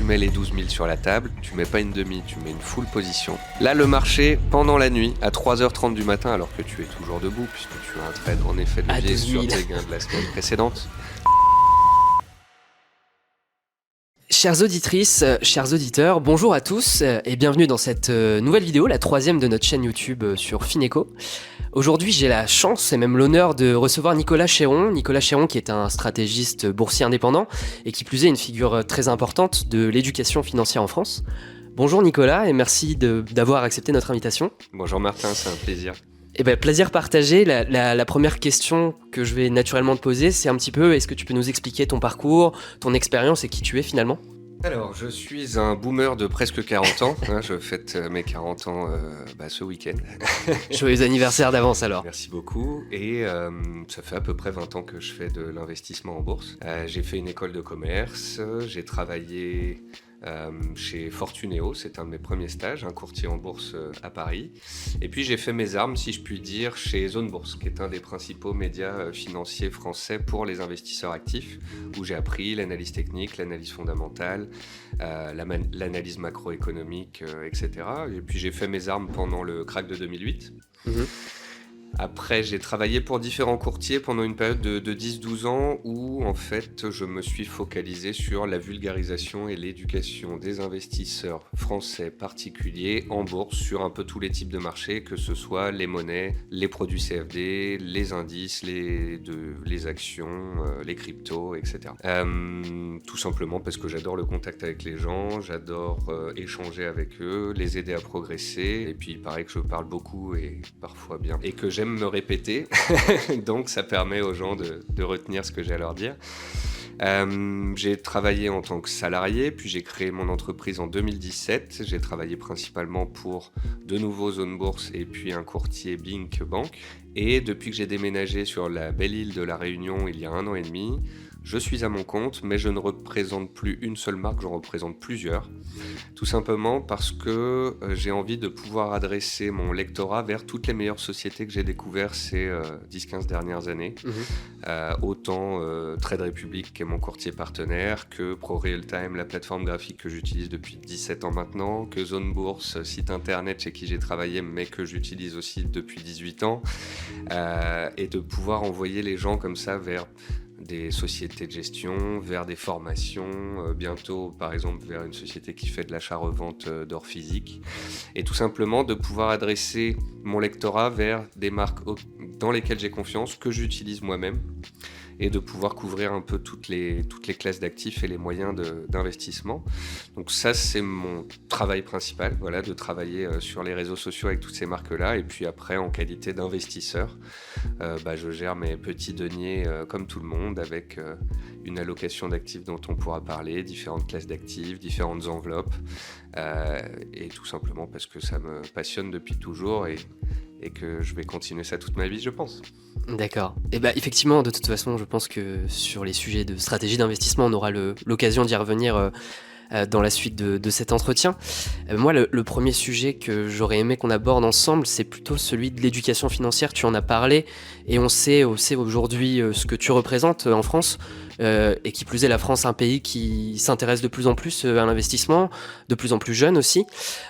mets les 12 000 sur la table, tu mets pas une demi, tu mets une full position. Là, le marché, pendant la nuit, à 3h30 du matin, alors que tu es toujours debout, puisque tu as un trade en effet de levier sur tes gains de la semaine précédente. Chères auditrices, chers auditeurs, bonjour à tous et bienvenue dans cette nouvelle vidéo, la 3e de notre chaîne YouTube sur Fineco. Aujourd'hui, j'ai la chance et même l'honneur de recevoir Nicolas Chéron. Nicolas Chéron qui est un stratégiste boursier indépendant et qui plus est une figure très importante de l'éducation financière en France. Bonjour Nicolas et merci d'avoir accepté notre invitation. Bonjour Martin, c'est un plaisir. Eh ben, plaisir partagé. La première question que je vais naturellement te poser, c'est un petit peu, est-ce que tu peux nous expliquer ton parcours, ton expérience et qui tu es finalement ? Alors, je suis un boomer de presque 40 ans. Je fête mes 40 ans ce week-end. Joyeux anniversaire d'avance alors. Merci beaucoup. Et ça fait à peu près 20 ans que je fais de l'investissement en bourse. J'ai fait une école de commerce, j'ai travaillé chez Fortuneo, c'est un de mes premiers stages, un courtier en bourse à Paris. Et puis j'ai fait mes armes, si je puis dire, chez Zone Bourse, qui est un des principaux médias financiers français pour les investisseurs actifs, où j'ai appris l'analyse technique, l'analyse fondamentale, l'analyse macroéconomique, etc. Et puis j'ai fait mes armes pendant le krach de 2008. Après, j'ai travaillé pour différents courtiers pendant une période de 10-12 ans où, en fait, je me suis focalisé sur la vulgarisation et l'éducation des investisseurs français particuliers en bourse sur un peu tous les types de marchés, que ce soit les monnaies, les produits CFD, les indices, les actions, les cryptos, etc. Tout simplement parce que j'adore le contact avec les gens, j'adore échanger avec eux, les aider à progresser, et puis il paraît que je parle beaucoup et parfois bien, et que j'aime me répéter, donc ça permet aux gens de retenir ce que j'ai à leur dire. J'ai travaillé en tant que salarié, puis j'ai créé mon entreprise en 2017. J'ai travaillé principalement pour de nouveau Zone Bourse et puis un courtier Bink Bank. Et depuis que j'ai déménagé sur la belle île de la Réunion il y a 1 an et demi, je suis à mon compte, mais je ne représente plus une seule marque, j'en représente plusieurs. Tout simplement parce que j'ai envie de pouvoir adresser mon lectorat vers toutes les meilleures sociétés que j'ai découvertes ces 10-15 dernières années. Autant Trade Republic, qui est mon courtier partenaire, que ProRealTime, la plateforme graphique que j'utilise depuis 17 ans maintenant, que Zone Bourse, site internet chez qui j'ai travaillé, mais que j'utilise aussi depuis 18 ans, et de pouvoir envoyer les gens comme ça vers des sociétés de gestion, vers des formations, bientôt par exemple vers une société qui fait de l'achat-revente d'or physique, et tout simplement de pouvoir adresser mon lectorat vers des marques dans lesquelles j'ai confiance, que j'utilise moi-même, et de pouvoir couvrir un peu toutes les classes d'actifs et les moyens d'investissement. Donc ça, c'est mon travail principal, voilà, de travailler sur les réseaux sociaux avec toutes ces marques-là. Et puis après, en qualité d'investisseur, je gère mes petits deniers comme tout le monde, avec une allocation d'actifs dont on pourra parler, différentes classes d'actifs, différentes enveloppes, et tout simplement parce que ça me passionne depuis toujours et que je vais continuer ça toute ma vie, je pense. D'accord. Et effectivement, de toute façon, je pense que sur les sujets de stratégie d'investissement, on aura l'occasion d'y revenir dans la suite de cet entretien. Moi, le premier sujet que j'aurais aimé qu'on aborde ensemble, c'est plutôt celui de l'éducation financière. Tu en as parlé et on sait aujourd'hui ce que tu représentes en France, et qui plus est la France, un pays qui s'intéresse de plus en plus à l'investissement, de plus en plus jeune aussi.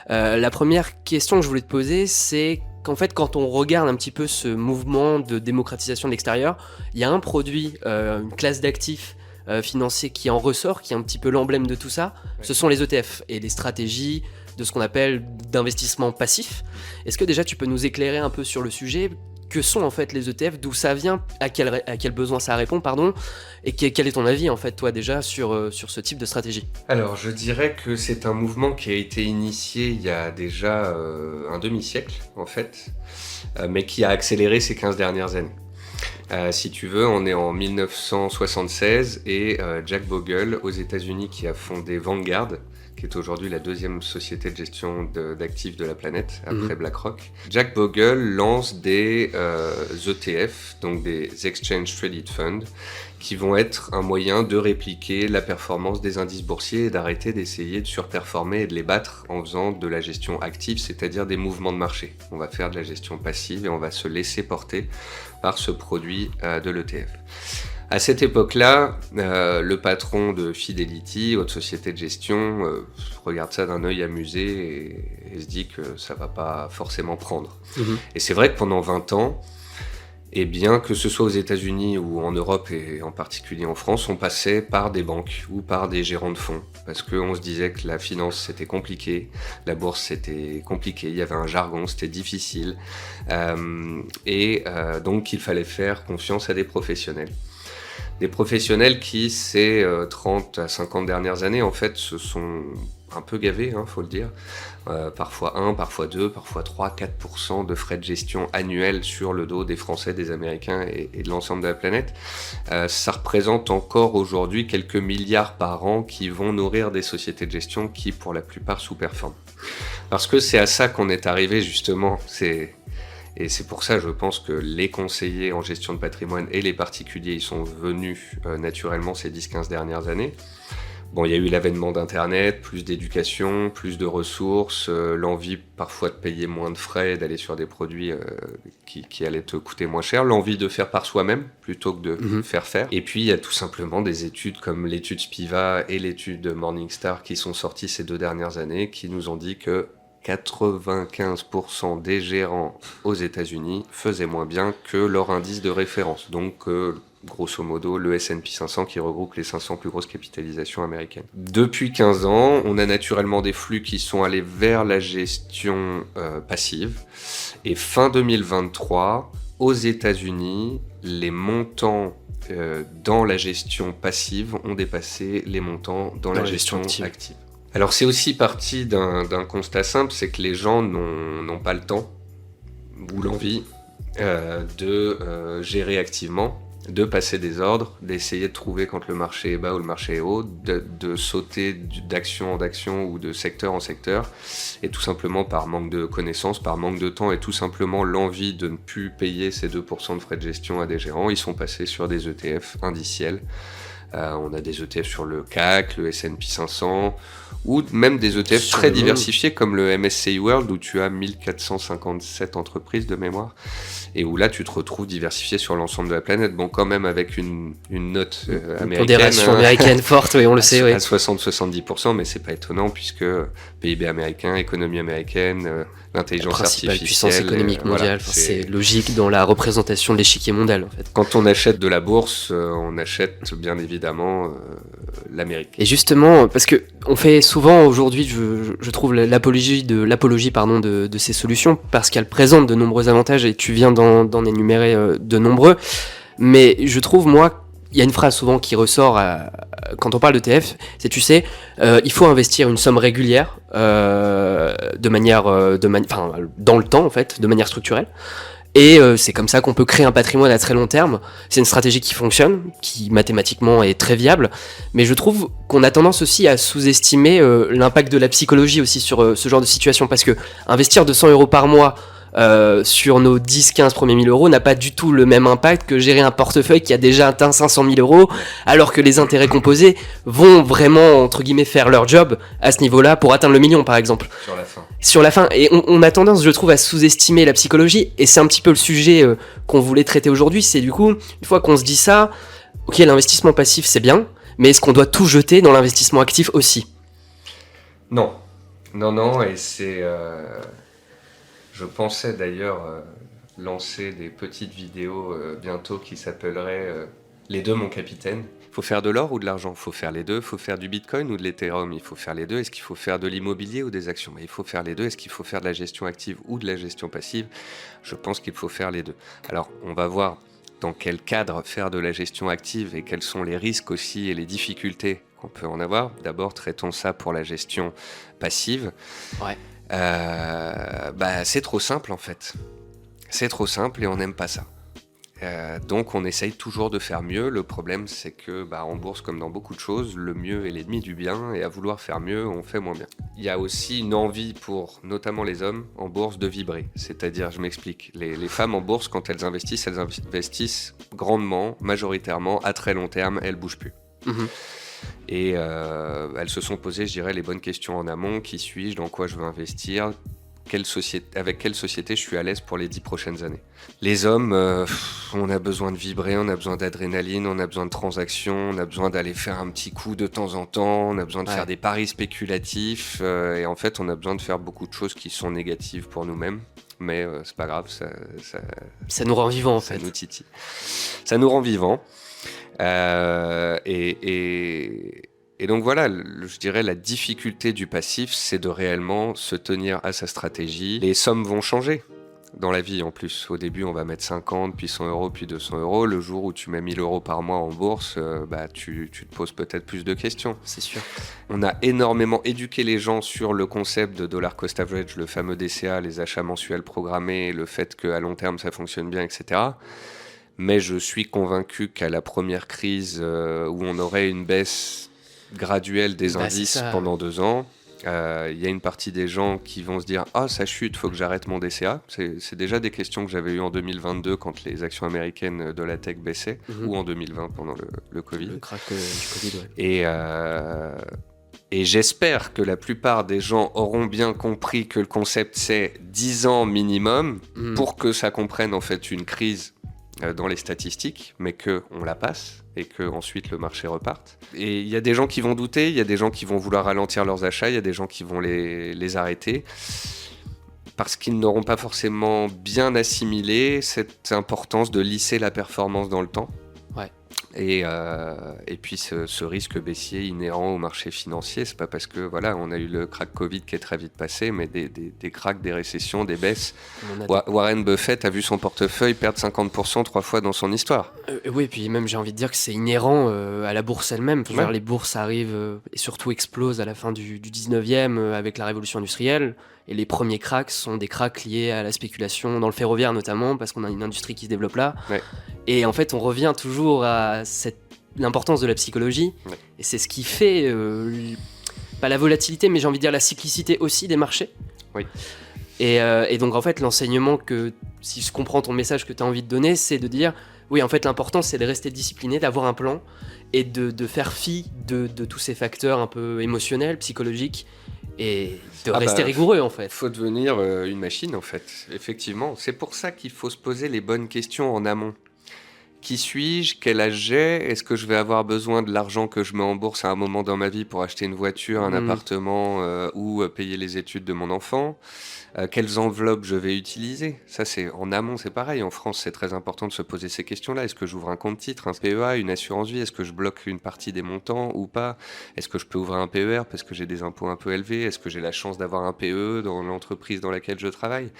La première question que je voulais te poser, c'est qu'en fait, quand on regarde un petit peu ce mouvement de démocratisation de l'extérieur, il y a un produit, une classe d'actifs financiers qui en ressort, qui est un petit peu l'emblème de tout ça, ce sont les ETF et les stratégies de ce qu'on appelle d'investissement passif. Est-ce que déjà tu peux nous éclairer un peu sur le sujet ? Que sont en fait les ETF, d'où ça vient, à quel besoin ça répond, et quel est ton avis en fait toi déjà sur ce type de stratégie ? Alors je dirais que c'est un mouvement qui a été initié il y a déjà un demi-siècle en fait, mais qui a accéléré ces 15 dernières années. Si tu veux, on est en 1976 et Jack Bogle aux États-Unis, qui a fondé Vanguard, qui est aujourd'hui la 2e société de gestion d'actifs de la planète, après BlackRock. Jack Bogle lance des ETF, donc des Exchange Traded Funds, qui vont être un moyen de répliquer la performance des indices boursiers et d'arrêter d'essayer de surperformer et de les battre en faisant de la gestion active, c'est-à-dire des mouvements de marché. On va faire de la gestion passive et on va se laisser porter par ce produit de l'ETF. À cette époque-là, le patron de Fidelity, haute société de gestion, regarde ça d'un œil amusé et se dit que ça va pas forcément prendre. Et c'est vrai que pendant 20 ans, et bien que ce soit aux États-Unis ou en Europe et en particulier en France, on passait par des banques ou par des gérants de fonds parce qu'on se disait que la finance c'était compliqué, la bourse c'était compliqué, il y avait un jargon, c'était difficile donc il fallait faire confiance à des professionnels. Des professionnels qui, ces 30 à 50 dernières années, en fait, se sont un peu gavés, faut le dire. Parfois 1, parfois 2, parfois 3, 4% de frais de gestion annuels sur le dos des Français, des Américains et de l'ensemble de la planète. Ça représente encore aujourd'hui quelques milliards par an qui vont nourrir des sociétés de gestion qui, pour la plupart, sous-performent. Parce que c'est à ça qu'on est arrivé, justement. Et c'est pour ça, je pense, que les conseillers en gestion de patrimoine et les particuliers, ils sont venus naturellement ces 10-15 dernières années. Bon, il y a eu l'avènement d'Internet, plus d'éducation, plus de ressources, l'envie parfois de payer moins de frais, d'aller sur des produits qui allaient te coûter moins cher, l'envie de faire par soi-même plutôt que de faire. Et puis, il y a tout simplement des études comme l'étude Spiva et l'étude Morningstar qui sont sorties ces 2 dernières années, qui nous ont dit que 95% des gérants aux États-Unis faisaient moins bien que leur indice de référence. Donc, grosso modo, le S&P 500 qui regroupe les 500 plus grosses capitalisations américaines. Depuis 15 ans, on a naturellement des flux qui sont allés vers la gestion passive. Et fin 2023, aux États-Unis, les montants dans la gestion passive ont dépassé les montants dans la gestion active. Alors c'est aussi parti d'un constat simple, c'est que les gens n'ont pas le temps ou l'envie de gérer activement, de passer des ordres, d'essayer de trouver quand le marché est bas ou le marché est haut, de sauter d'action en action ou de secteur en secteur, et tout simplement par manque de connaissances, par manque de temps et tout simplement l'envie de ne plus payer ces 2% de frais de gestion à des gérants, ils sont passés sur des ETF indiciels. On a des ETF sur le CAC, le S&P 500, ou même des ETF sur très diversifiés comme le MSCI World où tu as 1457 entreprises de mémoire et où là tu te retrouves diversifié sur l'ensemble de la planète. Bon, quand même avec une note américaine. Pondération américaine forte, oui, on le sait. À 60-70%, mais c'est pas étonnant puisque PIB américain, économie américaine, l'intelligence artificielle. Puissance économique mondiale, c'est logique dans la représentation de l'échiquier mondial en fait. Quand on achète de la bourse, on achète bien évidemment l'Amérique. Et justement, parce que on fait souvent aujourd'hui, je trouve l'apologie de ces solutions parce qu'elles présentent de nombreux avantages et tu viens d'en énumérer de nombreux. Mais je trouve, moi, il y a une phrase souvent qui ressort quand on parle d'ETF, c'est il faut investir une somme régulière dans le temps en fait, de manière structurelle. Et c'est comme ça qu'on peut créer un patrimoine à très long terme. C'est une stratégie qui fonctionne, qui mathématiquement est très viable, mais je trouve qu'on a tendance aussi à sous-estimer l'impact de la psychologie aussi sur ce genre de situation, parce que investir 200 € par mois sur nos 10-15 premiers 1000 € n'a pas du tout le même impact que gérer un portefeuille qui a déjà atteint 500 000 €, alors que les intérêts composés vont vraiment, entre guillemets, faire leur job à ce niveau-là pour atteindre le million, par exemple. Sur la fin. Et on a tendance, je trouve, à sous-estimer la psychologie, et c'est un petit peu le sujet qu'on voulait traiter aujourd'hui. C'est du coup, une fois qu'on se dit ça, ok, l'investissement passif c'est bien, mais est-ce qu'on doit tout jeter dans l'investissement actif aussi ? Non, et c'est... Je pensais d'ailleurs lancer des petites vidéos bientôt qui s'appelleraient Les deux mon capitaine. Il faut faire de l'or ou de l'argent ? Il faut faire les deux. Il faut faire du bitcoin ou de l'ethereum ? Il faut faire les deux. Est-ce qu'il faut faire de l'immobilier ou des actions ? Il faut faire les deux. Est-ce qu'il faut faire de la gestion active ou de la gestion passive ? Je pense qu'il faut faire les deux. Alors on va voir dans quel cadre faire de la gestion active et quels sont les risques aussi et les difficultés qu'on peut en avoir. D'abord, traitons ça pour la gestion passive. Ouais. C'est trop simple en fait. C'est trop simple et on n'aime pas ça. Donc on essaye toujours de faire mieux. Le problème c'est que en bourse comme dans beaucoup de choses, le mieux est l'ennemi du bien et à vouloir faire mieux, on fait moins bien. Il y a aussi une envie pour notamment les hommes en bourse de vibrer. C'est-à-dire, je m'explique, les femmes en bourse quand elles investissent grandement, majoritairement, à très long terme, elles bougent plus. Et elles se sont posées, je dirais, les bonnes questions en amont. Qui suis-je ? Dans quoi je veux investir ? avec quelle société je suis à l'aise pour les 10 prochaines années. Les hommes, on a besoin de vibrer, on a besoin d'adrénaline, on a besoin de transactions, on a besoin d'aller faire un petit coup de temps en temps, on a besoin de faire des paris spéculatifs, et en fait, on a besoin de faire beaucoup de choses qui sont négatives pour nous-mêmes. Mais c'est pas grave, ça nous rend vivants en fait. Ça nous titille. Ça nous rend vivants. Et donc voilà, je dirais la difficulté du passif, c'est de réellement se tenir à sa stratégie. Les sommes vont changer dans la vie en plus. Au début, on va mettre 50, puis 100 euros, puis 200 euros. Le jour où tu mets 1000 euros par mois en bourse, tu te poses peut-être plus de questions. C'est sûr. On a énormément éduqué les gens sur le concept de dollar cost average, le fameux DCA, les achats mensuels programmés, le fait qu'à long terme, ça fonctionne bien, etc. Mais je suis convaincu qu'à la première crise où on aurait une baisse graduelle des indices pendant 2 ans, y a une partie des gens qui vont se dire « Ah, ça chute, faut que j'arrête mon DCA ». C'est déjà des questions que j'avais eues en 2022 quand les actions américaines de la tech baissaient, ou en 2020 pendant le Covid. Le crack du Covid, ouais. Et j'espère que la plupart des gens auront bien compris que le concept, c'est 10 ans minimum pour que ça comprenne en fait une crise dans les statistiques, mais qu'on la passe et qu'ensuite le marché reparte. Et il y a des gens qui vont douter, il y a des gens qui vont vouloir ralentir leurs achats, il y a des gens qui vont les arrêter parce qu'ils n'auront pas forcément bien assimilé cette importance de lisser la performance dans le temps. Ouais. Et puis ce risque baissier inhérent au marché financier, c'est pas parce que voilà, on a eu le crack Covid qui est très vite passé, mais des cracks, des récessions, des baisses. Warren Buffett a vu son portefeuille perdre 50% 3 fois dans son histoire. Oui, et puis même j'ai envie de dire que c'est inhérent à la bourse elle-même. Ouais. Les bourses arrivent et surtout explosent à la fin du 19e avec la révolution industrielle. Et les premiers cracks sont des cracks liés à la spéculation dans le ferroviaire notamment, parce qu'on a une industrie qui se développe là. Ouais. Et en fait, on revient toujours à l'importance de la psychologie. Ouais. Et c'est ce qui fait, pas la volatilité, mais j'ai envie de dire la cyclicité aussi des marchés. Oui. Et donc en fait, l'enseignement que, si je comprends ton message que tu as envie de donner, c'est de dire, oui, en fait, l'important, c'est de rester discipliné, d'avoir un plan et de faire fi de tous ces facteurs un peu émotionnels, psychologiques, et de rester rigoureux en fait. Il faut devenir une machine en fait, effectivement. C'est pour ça qu'il faut se poser les bonnes questions en amont. Qui suis-je? Quel âge j'ai? Est-ce que je vais avoir besoin de l'argent que je mets en bourse à un moment dans ma vie pour acheter une voiture, un appartement ou payer les études de mon enfant? Quelles enveloppes je vais utiliser? Ça, c'est en amont, c'est pareil. En France, c'est très important de se poser ces questions-là. Est-ce que j'ouvre un compte titre, un PEA, une assurance vie? Est-ce que je bloque une partie des montants ou pas? Est-ce que je peux ouvrir un PER parce que j'ai des impôts un peu élevés? Est-ce que j'ai la chance d'avoir un PE dans l'entreprise dans laquelle je travaille?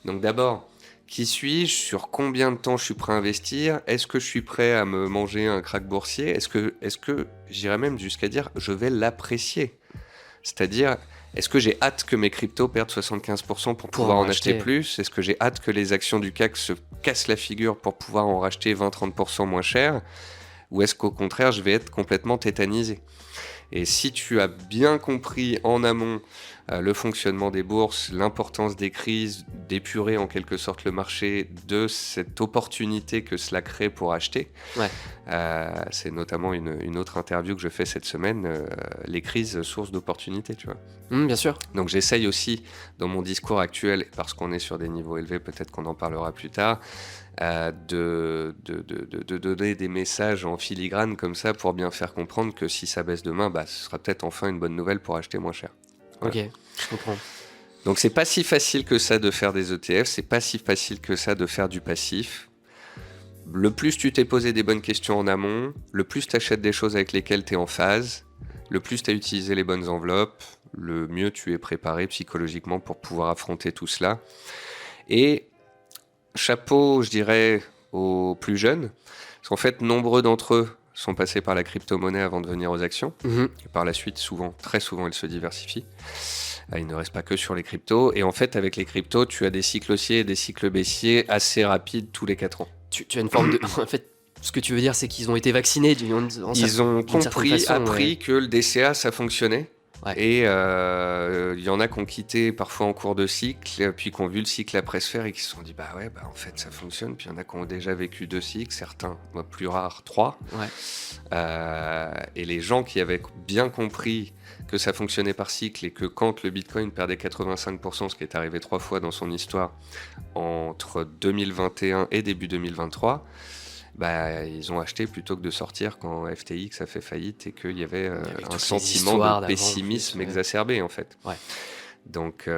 Donc d'abord, qui suis-je? Sur combien de temps je suis prêt à investir? Est-ce que je suis prêt à me manger un crack boursier? Est-ce que j'irais même jusqu'à dire je vais l'apprécier? C'est-à-dire, est-ce que j'ai hâte que mes cryptos perdent 75% pour pouvoir en acheter plus? Est-ce que j'ai hâte que les actions du CAC se cassent la figure pour pouvoir en racheter 20-30% moins cher? Ou est-ce qu'au contraire, je vais être complètement tétanisé? Et si tu as bien compris en amont le fonctionnement des bourses, l'importance des crises, d'épurer en quelque sorte le marché, de cette opportunité que cela crée pour acheter, c'est notamment une autre interview que je fais cette semaine, les crises source d'opportunités, tu vois. Bien sûr. Donc j'essaye aussi, dans mon discours actuel, parce qu'on est sur des niveaux élevés, peut-être qu'on en parlera plus tard, de donner des messages en filigrane comme ça pour bien faire comprendre que si ça baisse demain, ce sera peut-être enfin une bonne nouvelle pour acheter moins cher. Voilà. Ok, je comprends. Donc c'est pas si facile que ça de faire des ETF, c'est pas si facile que ça de faire du passif. Le plus tu t'es posé des bonnes questions en amont, le plus tu achètes des choses avec lesquelles tu es en phase, le plus tu as utilisé les bonnes enveloppes, le mieux tu es préparé psychologiquement pour pouvoir affronter tout cela. Et chapeau, je dirais, aux plus jeunes, parce qu'en fait, nombreux d'entre eux sont passés par la crypto-monnaie avant de venir aux actions. Et par la suite, très souvent, ils se diversifient. Ils ne restent pas que sur les cryptos. Et en fait, avec les cryptos, tu as des cycles haussiers et des cycles baissiers assez rapides tous les 4 ans. Tu as une forme de... En fait, ce que tu veux dire, c'est qu'ils ont été vaccinés. Ils ont appris que le DCA, ça fonctionnait. Ouais. Et il y en a qui ont quitté parfois en cours de cycle, puis qui ont vu le cycle après se faire et qui se sont dit en fait ça fonctionne. Puis il y en a qui ont déjà vécu 2 cycles, certains, plus rares, 3. Ouais. Et les gens qui avaient bien compris que ça fonctionnait par cycle et que quand le Bitcoin perdait 85%, ce qui est arrivé 3 fois dans son histoire entre 2021 et début 2023, bah, ils ont acheté plutôt que de sortir quand FTX a fait faillite et qu'il y avait un sentiment de pessimisme exacerbé en fait. Ouais. Donc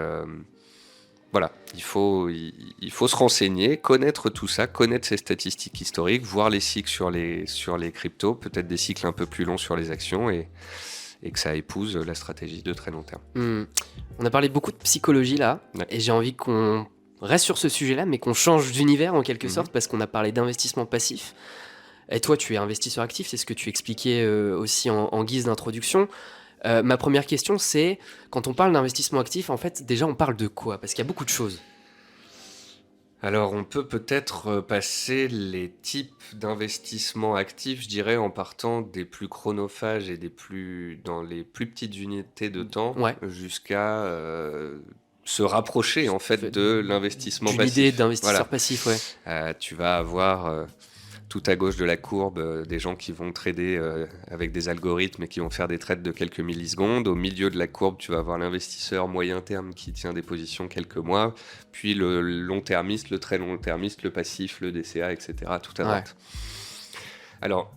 voilà, il faut se renseigner, connaître tout ça, connaître ces statistiques historiques, voir les cycles sur les cryptos, peut-être des cycles un peu plus longs sur les actions et que ça épouse la stratégie de très long terme. On a parlé beaucoup de psychologie là, et j'ai envie qu'on reste sur ce sujet-là, mais qu'on change d'univers en quelque sorte, parce qu'on a parlé d'investissement passif. Et toi, tu es investisseur actif, c'est ce que tu expliquais aussi en guise d'introduction. Ma première question, c'est, quand on parle d'investissement actif, en fait, déjà, on parle de quoi? Parce qu'il y a beaucoup de choses. Alors, on peut peut-être passer les types d'investissements actifs, je dirais, en partant des plus chronophages et dans les plus petites unités de temps, jusqu'à se rapprocher, en fait, de l'investissement passif. D'une idée d'investisseur passif, ouais. Tu vas avoir... tout à gauche de la courbe, des gens qui vont trader avec des algorithmes et qui vont faire des trades de quelques millisecondes. Au milieu de la courbe, tu vas avoir l'investisseur moyen terme qui tient des positions quelques mois, puis le long-termiste, le très long-termiste, le passif, le DCA, etc. tout à droite. Alors,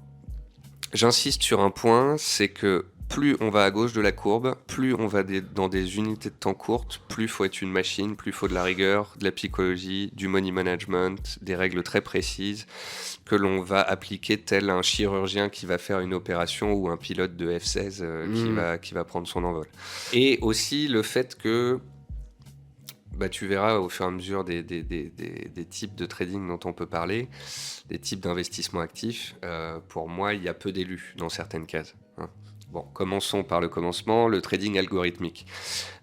j'insiste sur un point, c'est que plus on va à gauche de la courbe, plus on va dans des unités de temps courtes, plus il faut être une machine, plus il faut de la rigueur, de la psychologie, du money management, des règles très précises que l'on va appliquer tel un chirurgien qui va faire une opération ou un pilote de F-16 qui va prendre son envol. Et aussi le fait que tu verras au fur et à mesure des types de trading dont on peut parler, des types d'investissements actifs, pour moi, il y a peu d'élus dans certaines cases. Bon, commençons par le commencement, le trading algorithmique,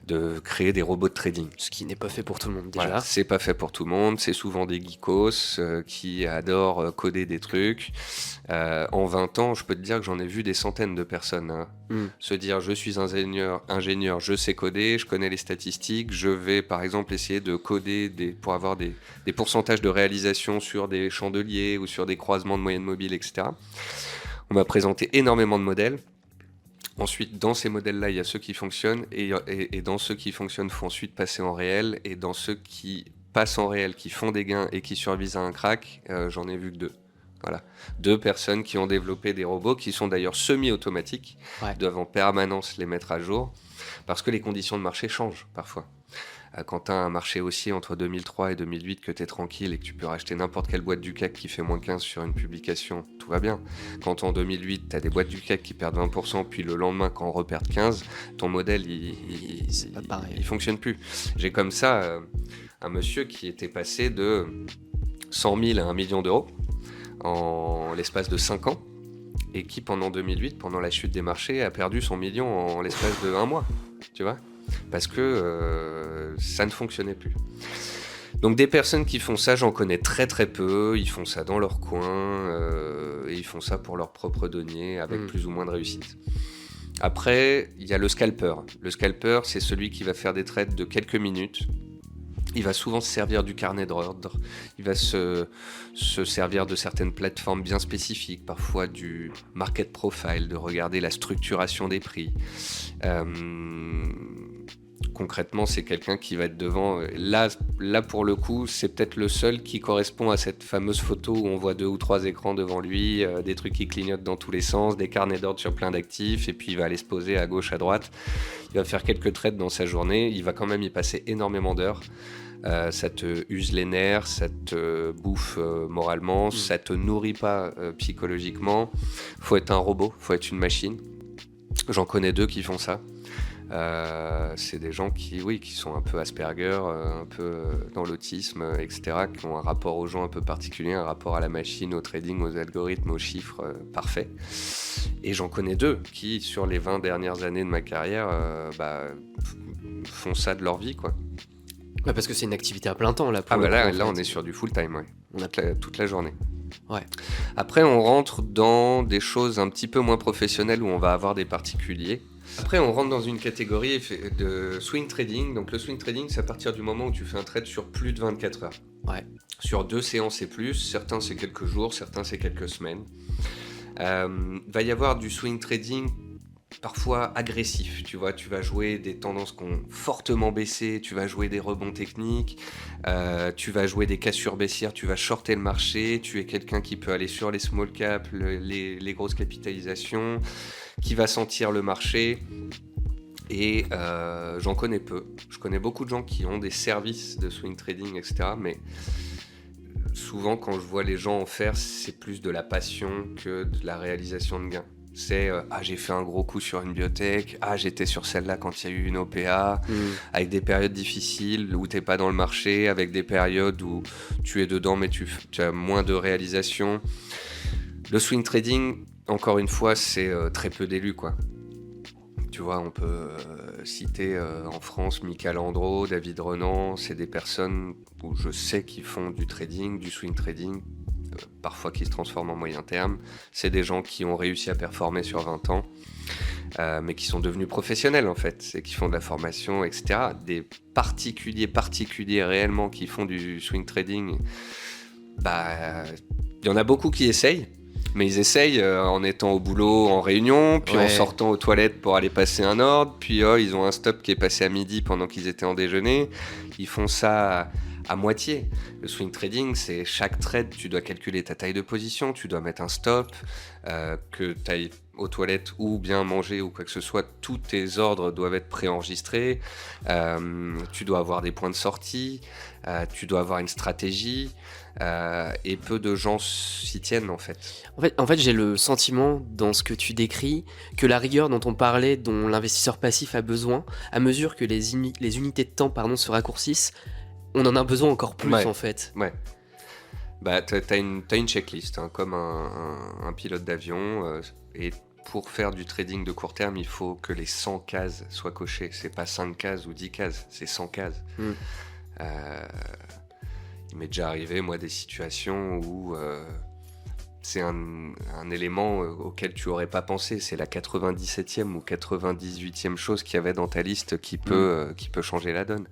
de créer des robots de trading. Ce qui n'est pas fait pour tout le monde déjà. Voilà, c'est pas fait pour tout le monde, c'est souvent des geekos qui adorent coder des trucs. En 20 ans, je peux te dire que j'en ai vu des centaines de personnes se dire je suis ingénieur, je sais coder, je connais les statistiques, je vais par exemple essayer de coder pour avoir des pourcentages de réalisation sur des chandeliers ou sur des croisements de moyenne mobile, etc. On m'a présenté énormément de modèles. Ensuite, dans ces modèles-là, il y a ceux qui fonctionnent et dans ceux qui fonctionnent, il faut ensuite passer en réel. Et dans ceux qui passent en réel, qui font des gains et qui survivent à un crack, j'en ai vu que 2. Voilà. 2 personnes qui ont développé des robots qui sont d'ailleurs semi-automatiques, doivent en permanence les mettre à jour parce que les conditions de marché changent parfois. Quand tu as un marché haussier entre 2003 et 2008, que tu es tranquille et que tu peux racheter n'importe quelle boîte du CAC qui fait moins 15 sur une publication, tout va bien. Quand en 2008, tu as des boîtes du CAC qui perdent 20%, puis le lendemain, quand on reperde 15%, ton modèle, il fonctionne plus. J'ai comme ça un monsieur qui était passé de 100 000 à 1 million d'euros en l'espace de 5 ans et qui, pendant 2008, pendant la chute des marchés, a perdu son million en l'espace de 1 mois. Tu vois ? Parce que ça ne fonctionnait plus. Donc des personnes qui font ça, j'en connais très très peu, ils font ça dans leur coin, et ils font ça pour leurs propres deniers, avec plus ou moins de réussite. Après, il y a le scalper. Le scalper, c'est celui qui va faire des trades de quelques minutes. Il va souvent se servir du carnet d'ordre, il va se servir de certaines plateformes bien spécifiques, parfois du market profile, de regarder la structuration des prix. Concrètement, c'est quelqu'un qui va être devant. Là, pour le coup, c'est peut-être le seul qui correspond à cette fameuse photo où on voit 2 ou 3 écrans devant lui, des trucs qui clignotent dans tous les sens, des carnets d'ordre sur plein d'actifs, et puis il va aller se poser à gauche, à droite. Il va faire quelques trades dans sa journée. Il va quand même y passer énormément d'heures. Ça te use les nerfs, ça te bouffe moralement, ça te nourrit pas psychologiquement. Faut être un robot, faut être une machine. J'en connais 2 qui font ça. C'est des gens qui sont un peu Asperger, un peu dans l'autisme, etc., qui ont un rapport aux gens un peu particulier, un rapport à la machine, au trading, aux algorithmes, aux chiffres parfaits. Et j'en connais 2 qui, sur les 20 dernières années de ma carrière, font ça de leur vie, quoi. Parce que c'est une activité à plein temps, là. Là, on est sur du full-time, ouais. Toute la journée. Ouais. Après, on rentre dans des choses un petit peu moins professionnelles où on va avoir des particuliers. Après, on rentre dans une catégorie de swing trading. Donc, le swing trading, c'est à partir du moment où tu fais un trade sur plus de 24 heures. Ouais. Sur 2 séances et plus. Certains, c'est quelques jours. Certains, c'est quelques semaines. Va y avoir du swing trading parfois agressif, tu vois, tu vas jouer des tendances qui ont fortement baissé, tu vas jouer des rebonds techniques, tu vas jouer des cassures baissières, tu vas shorter le marché, tu es quelqu'un qui peut aller sur les small caps, les grosses capitalisations, qui va sentir le marché. Et j'en connais peu. Je connais beaucoup de gens qui ont des services de swing trading, etc. Mais souvent, quand je vois les gens en faire, c'est plus de la passion que de la réalisation de gains. C'est j'ai fait un gros coup sur une biotech, j'étais sur celle-là quand il y a eu une OPA, avec des périodes difficiles où t'es pas dans le marché, avec des périodes où tu es dedans mais tu as moins de réalisation. Le swing trading, encore une fois, c'est très peu d'élus, quoi. Tu vois, on peut citer en France Michael Andro, David Renan, c'est des personnes où je sais qu'ils font du trading, du swing trading, parfois qui se transforment en moyen terme. C'est des gens qui ont réussi à performer sur 20 ans, mais qui sont devenus professionnels en fait, et qui font de la formation, etc. Des particuliers réellement qui font du swing trading, il y en a beaucoup qui essayent. Mais ils essayent en étant au boulot, en réunion, puis en sortant aux toilettes pour aller passer un ordre, puis ils ont un stop qui est passé à midi pendant qu'ils étaient en déjeuner. Ils font ça à moitié. Le swing trading, c'est chaque trade, tu dois calculer ta taille de position, tu dois mettre un stop, que tu ailles aux toilettes ou bien manger ou quoi que ce soit, tous tes ordres doivent être préenregistrés, tu dois avoir des points de sortie, tu dois avoir une stratégie, et peu de gens s'y tiennent en fait. En fait, j'ai le sentiment dans ce que tu décris que la rigueur dont on parlait, dont l'investisseur passif a besoin, à mesure que les unités de temps se raccourcissent, on en a besoin encore plus en fait. Ouais. T'as une checklist, hein, comme un pilote d'avion, et pour faire du trading de court terme, il faut que les 100 cases soient cochées. C'est pas 5 cases ou 10 cases, c'est 100 cases. Il m'est déjà arrivé, moi, des situations où c'est un élément auquel tu n'aurais pas pensé. C'est la 97e ou 98e chose qu'il y avait dans ta liste qui peut changer la donne.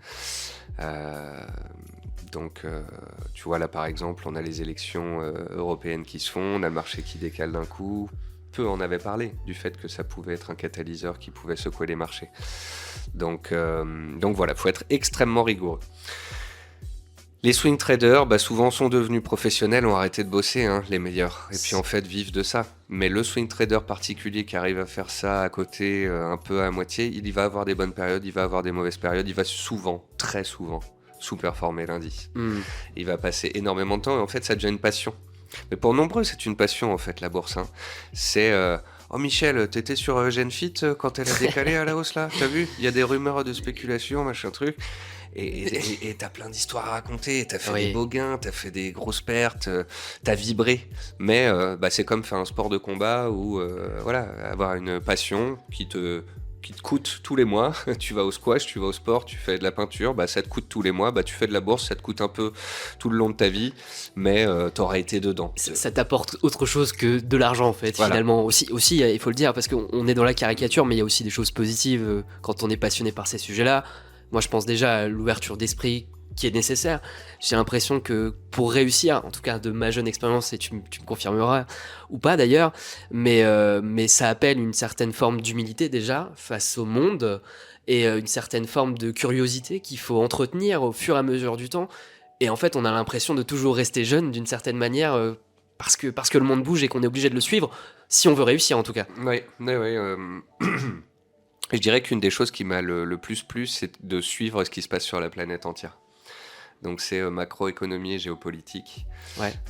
Donc, tu vois, là, par exemple, on a les élections européennes qui se font, on a le marché qui décale d'un coup. Peu en avait parlé du fait que ça pouvait être un catalyseur qui pouvait secouer les marchés. Donc voilà, il faut être extrêmement rigoureux. Les swing traders, souvent sont devenus professionnels, ont arrêté de bosser, hein, les meilleurs, et puis en fait vivent de ça. Mais le swing trader particulier qui arrive à faire ça à côté, un peu à moitié, il va avoir des bonnes périodes, il va avoir des mauvaises périodes, il va souvent, très souvent, sous-performer l'indice. Il va passer énormément de temps et en fait ça devient une passion. Mais pour nombreux, c'est une passion en fait, la bourse. Hein. C'est oh Michel, t'étais sur Genfit quand elle a décalé à la hausse là, t'as vu? Il y a des rumeurs de spéculation, machin truc. Et t'as plein d'histoires à raconter, t'as fait des beaux gains, t'as fait des grosses pertes, t'as vibré. Mais c'est comme faire un sport de combat ou avoir une passion qui te coûte tous les mois. Tu vas au squash, tu vas au sport, tu fais de la peinture, ça te coûte tous les mois. Tu fais de la bourse, ça te coûte un peu tout le long de ta vie, mais t'auras été dedans. Ça t'apporte autre chose que de l'argent en fait, finalement. Aussi, il faut le dire, parce qu'on est dans la caricature, mais il y a aussi des choses positives quand on est passionné par ces sujets-là. Moi, je pense déjà à l'ouverture d'esprit qui est nécessaire. J'ai l'impression que pour réussir, en tout cas de ma jeune expérience, et tu me confirmeras ou pas d'ailleurs, mais ça appelle une certaine forme d'humilité déjà face au monde et une certaine forme de curiosité qu'il faut entretenir au fur et à mesure du temps. Et en fait, on a l'impression de toujours rester jeune d'une certaine manière parce que le monde bouge et qu'on est obligé de le suivre si on veut réussir en tout cas. Oui. Je dirais qu'une des choses qui m'a le plus plu, c'est de suivre ce qui se passe sur la planète entière. Donc c'est macroéconomie et géopolitique,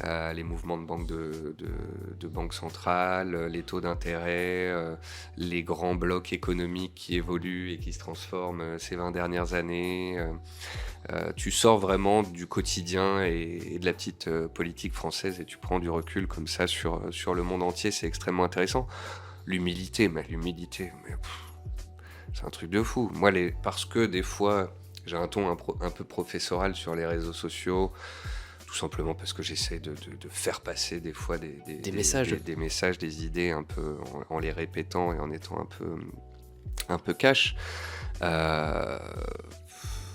les mouvements de banques centrales, les taux d'intérêt, les grands blocs économiques qui évoluent et qui se transforment ces 20 dernières années. Tu sors vraiment du quotidien et de la petite politique française et tu prends du recul comme ça sur le monde entier, c'est extrêmement intéressant. L'humilité, c'est un truc de fou. Moi, parce que des fois, j'ai un ton un peu professoral sur les réseaux sociaux, tout simplement parce que j'essaie de faire passer des fois des messages, des idées un peu en les répétant et en étant un peu cash.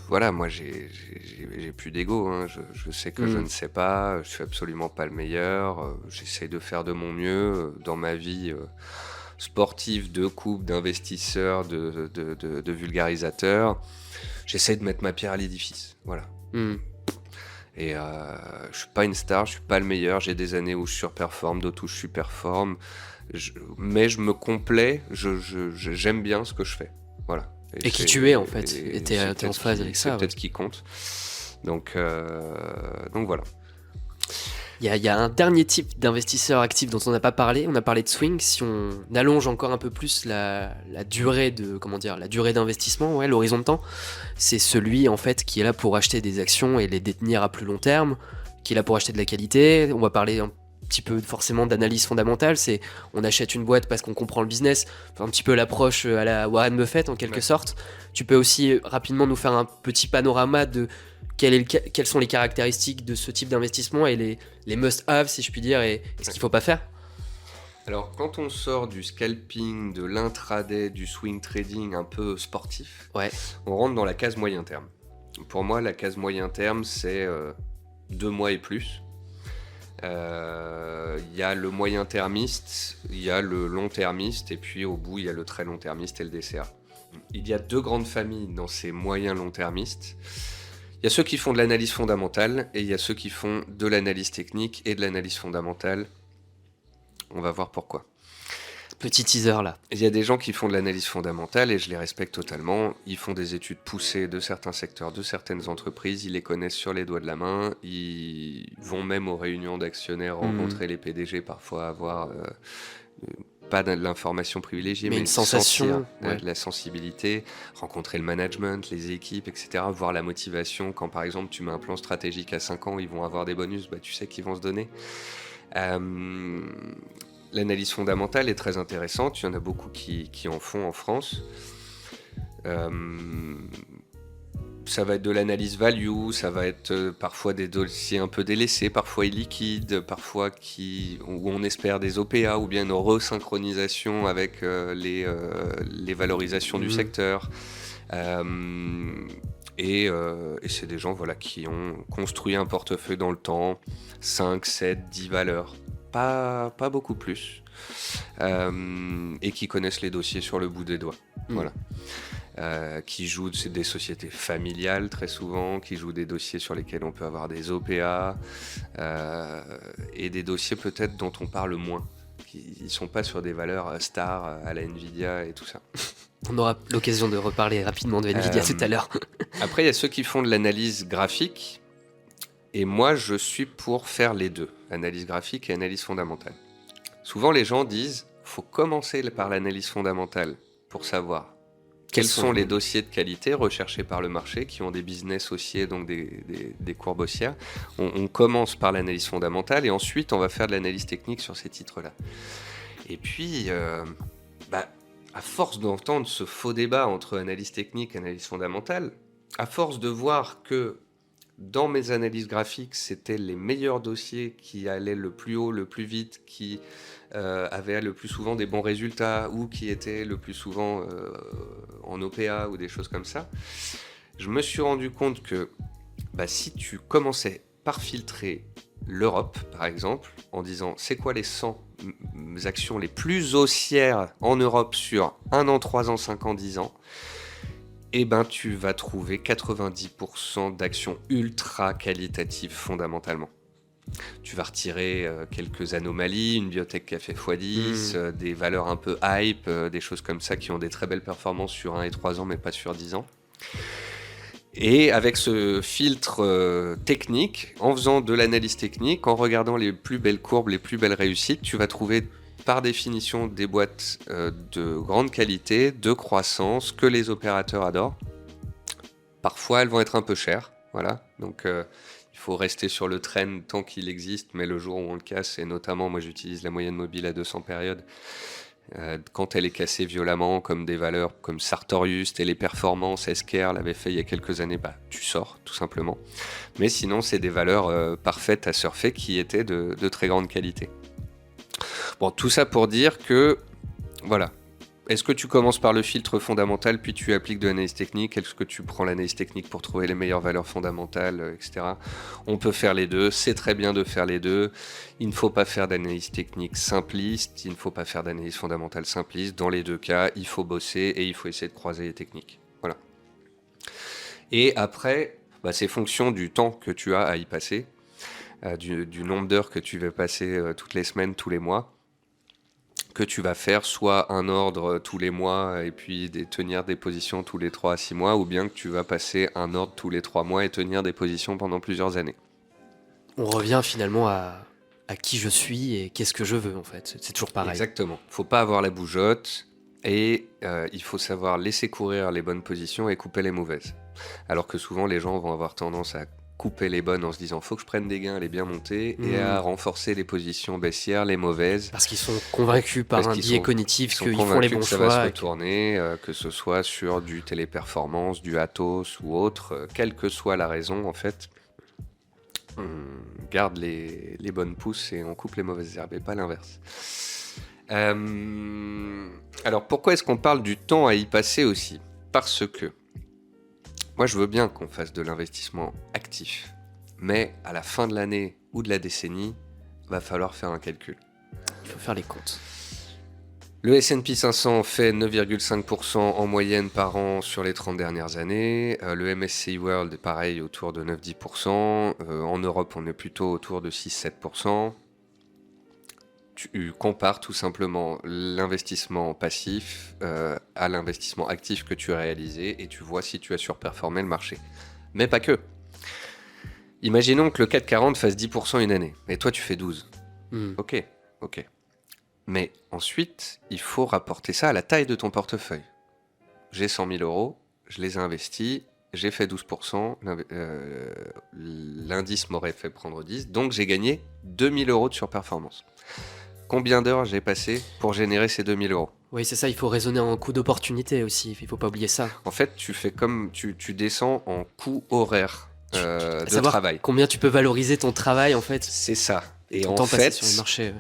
Moi, j'ai plus d'ego. Hein. Je sais que je ne sais pas, je suis absolument pas le meilleur. J'essaie de faire de mon mieux dans ma vie. sportifs, de couples, d'investisseurs, de vulgarisateurs. J'essaie de mettre ma pierre à l'édifice. Voilà. Et je suis pas une star, je suis pas le meilleur. J'ai des années où je surperforme, d'autres où je superforme. Mais je me complais, j'aime bien ce que je fais. Voilà. Et qui tu es en fait, et t'es en phase avec ça. C'est peut-être ce qui compte. Donc voilà. Il y a un dernier type d'investisseur actif dont on n'a pas parlé. On a parlé de swing. Si on allonge encore un peu plus la durée d'investissement, l'horizon de temps, c'est celui en fait qui est là pour acheter des actions et les détenir à plus long terme, qui est là pour acheter de la qualité. On va parler un petit peu forcément d'analyse fondamentale. C'est on achète une boîte parce qu'on comprend le business. Enfin, un petit peu l'approche à la Warren Buffett en quelque sorte. Tu peux aussi rapidement nous faire un petit panorama de quelles sont les caractéristiques de ce type d'investissement et les must-have, si je puis dire, et ce qu'il ne faut pas faire? Alors, quand on sort du scalping, de l'intraday, du swing trading un peu sportif, on rentre dans la case moyen terme. Pour moi, la case moyen terme, c'est 2 mois et plus. Il y a le moyen termiste, il y a le long termiste, et puis au bout, il y a le très long termiste et le DCA. Il y a 2 grandes familles dans ces moyens long termistes. Il y a ceux qui font de l'analyse fondamentale et il y a ceux qui font de l'analyse technique et de l'analyse fondamentale. On va voir pourquoi. Petit teaser là. Il y a des gens qui font de l'analyse fondamentale et je les respecte totalement. Ils font des études poussées de certains secteurs, de certaines entreprises. Ils les connaissent sur les doigts de la main. Ils vont même aux réunions d'actionnaires rencontrer les PDG, parfois avoir... pas de l'information privilégiée, mais une sensation, de la sensibilité, rencontrer le management, les équipes, etc., voir la motivation. Quand par exemple tu mets un plan stratégique à 5 ans, ils vont avoir des bonus, tu sais qu'ils vont se donner. L'analyse fondamentale est très intéressante, il y en a beaucoup qui en font en France. Ça va être de l'analyse value, ça va être parfois des dossiers un peu délaissés, parfois illiquides, parfois où on espère des OPA ou bien une resynchronisation avec les valorisations du secteur. Et c'est des gens qui ont construit un portefeuille dans le temps, 5, 7, 10 valeurs, pas beaucoup plus, et qui connaissent les dossiers sur le bout des doigts. Voilà. Qui jouent des sociétés familiales très souvent, qui jouent des dossiers sur lesquels on peut avoir des OPA, et des dossiers peut-être dont on parle moins, qui ne sont pas sur des valeurs stars à la Nvidia et tout ça. On aura l'occasion de reparler rapidement de Nvidia tout à l'heure. Après, il y a ceux qui font de l'analyse graphique, et moi je suis pour faire les deux, analyse graphique et analyse fondamentale. Souvent les gens disent, faut commencer par l'analyse fondamentale pour savoir quels sont les dossiers de qualité recherchés par le marché, qui ont des business haussiers, donc des courbes haussières. On commence par l'analyse fondamentale et ensuite on va faire de l'analyse technique sur ces titres-là. Et puis, à force d'entendre ce faux débat entre analyse technique et analyse fondamentale, à force de voir que dans mes analyses graphiques, c'était les meilleurs dossiers qui allaient le plus haut, le plus vite, qui avaient le plus souvent des bons résultats ou qui étaient le plus souvent en OPA ou des choses comme ça, je me suis rendu compte que si tu commençais par filtrer l'Europe, par exemple, en disant c'est quoi les 100 actions les plus haussières en Europe sur 1 an, 3 ans, 5 ans, 10 ans, tu vas trouver 90% d'actions ultra qualitatives fondamentalement. Tu vas retirer quelques anomalies, une biotech qui a fait x10, des valeurs un peu hype, des choses comme ça qui ont des très belles performances sur 1 et 3 ans, mais pas sur 10 ans. Et avec ce filtre technique, en faisant de l'analyse technique, en regardant les plus belles courbes, les plus belles réussites, tu vas trouver par définition des boîtes de grande qualité, de croissance, que les opérateurs adorent. Parfois, elles vont être un peu chères, voilà. Donc, il faut rester sur le trend tant qu'il existe, mais le jour où on le casse, et notamment, moi j'utilise la moyenne mobile à 200 périodes, quand elle est cassée violemment, comme des valeurs comme Sartorius, Téléperformance, Esker l'avait fait il y a quelques années, tu sors tout simplement. Mais sinon, c'est des valeurs parfaites à surfer qui étaient de très grande qualité. Bon, tout ça pour dire que, voilà, Est-ce que tu commences par le filtre fondamental, puis tu appliques de l'analyse technique? Est-ce que tu prends l'analyse technique pour trouver les meilleures valeurs fondamentales, etc. On peut faire les deux, c'est très bien de faire les deux. Il ne faut pas faire d'analyse technique simpliste, il ne faut pas faire d'analyse fondamentale simpliste. Dans les deux cas, il faut bosser et il faut essayer de croiser les techniques. Voilà. Et après, c'est fonction du temps que tu as à y passer, du nombre d'heures que tu vas passer toutes les semaines, tous les mois, que tu vas faire soit un ordre tous les mois et puis tenir des positions tous les 3 à 6 mois, ou bien que tu vas passer un ordre tous les 3 mois et tenir des positions pendant plusieurs années. On revient finalement à qui je suis et qu'est-ce que je veux en fait. C'est toujours pareil. Exactement. Faut pas avoir la bougeotte et il faut savoir laisser courir les bonnes positions et couper les mauvaises. Alors que souvent les gens vont avoir tendance à couper les bonnes en se disant faut que je prenne des gains, les bien monter, et à renforcer les positions baissières, les mauvaises. Parce qu'ils sont convaincus par un biais cognitif qu'ils font les bons que ça choix. va se retourner, que ce soit sur du téléperformance, du Atos ou autre, quelle que soit la raison en fait. On garde les bonnes pousses et on coupe les mauvaises herbes et pas l'inverse. Alors pourquoi est-ce qu'on parle du temps à y passer aussi? Parce que moi je veux bien qu'on fasse de l'investissement actif, mais à la fin de l'année ou de la décennie, va falloir faire un calcul. Il faut faire les comptes. Le S&P 500 fait 9,5% en moyenne par an sur les 30 dernières années. Le MSCI World est pareil, autour de 9-10%. En Europe, on est plutôt autour de 6-7%. Tu compares tout simplement l'investissement passif à l'investissement actif que tu as réalisé et tu vois si tu as surperformé le marché. Mais pas que. Imaginons que le CAC 40 fasse 10% une année et toi tu fais 12. Ok. Mais ensuite, il faut rapporter ça à la taille de ton portefeuille. J'ai 100 000 euros, je les ai investis, j'ai fait 12%, l'indice m'aurait fait prendre 10, donc j'ai gagné 2 000 euros de surperformance. Combien d'heures j'ai passé pour générer ces 2 000 euros? Oui, c'est ça, il faut raisonner en coût d'opportunité aussi, il faut pas oublier ça. En fait, tu fais comme tu descends en coût horaire de travail. Combien tu peux valoriser ton travail en fait? C'est ça. Et ton en temps fait, passé sur le marché.